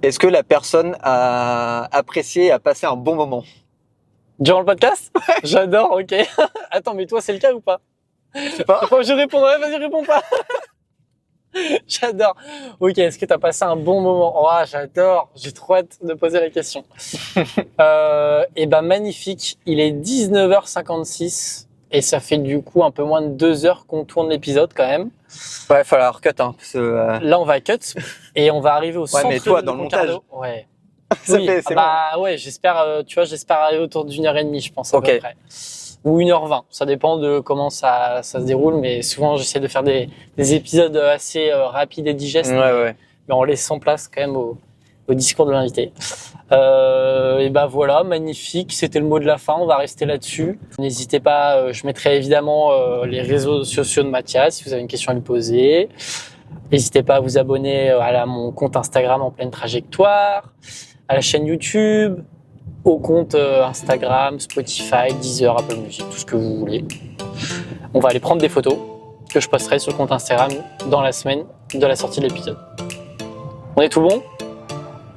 Est-ce que la personne a apprécié et a passé un bon moment? Durant le podcast? J'adore, ok. Attends, mais toi c'est le cas ou pas? Je sais pas. Je répondrai, vas-y réponds pas. J'adore. Ok, est-ce que tu as passé un bon moment? Oh, j'adore. J'ai trop hâte de poser la question. Magnifique. Il est 19h56 et ça fait du coup un peu moins de 2 heures qu'on tourne l'épisode quand même. Ouais, il falloir cut. Hein, Là, on va cut et on va arriver au centre. Mais toi, dans le montage. Ouais. Oui. Ouais, j'espère arriver autour d'1h30, je pense, à peu près. Ou 1h20, ça dépend de comment ça se déroule, mais souvent j'essaie de faire des épisodes assez rapides et digestes, mais en laissant place quand même au discours de l'invité. Voilà, magnifique, c'était le mot de la fin, on va rester là-dessus. N'hésitez pas, je mettrai évidemment les réseaux sociaux de Mathias si vous avez une question à lui poser. N'hésitez pas à vous abonner à mon compte Instagram En Pleine Trajectoire, à la chaîne YouTube, au compte Instagram, Spotify, Deezer, Apple Music, tout ce que vous voulez. On va aller prendre des photos que je posterai sur le compte Instagram dans la semaine de la sortie de l'épisode. On est tout bon?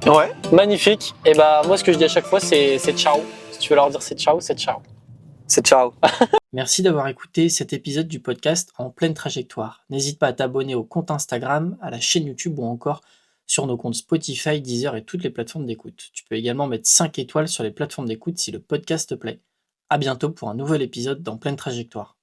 Ouais. Magnifique. Et bah moi ce que je dis à chaque fois c'est ciao. Si tu veux leur dire c'est ciao, c'est ciao. C'est ciao. Merci d'avoir écouté cet épisode du podcast En pleine trajectoire. N'hésite pas à t'abonner au compte Instagram, à la chaîne YouTube ou encore sur nos comptes Spotify, Deezer et toutes les plateformes d'écoute. Tu peux également mettre 5 étoiles sur les plateformes d'écoute si le podcast te plaît. À bientôt pour un nouvel épisode d'En pleine trajectoire.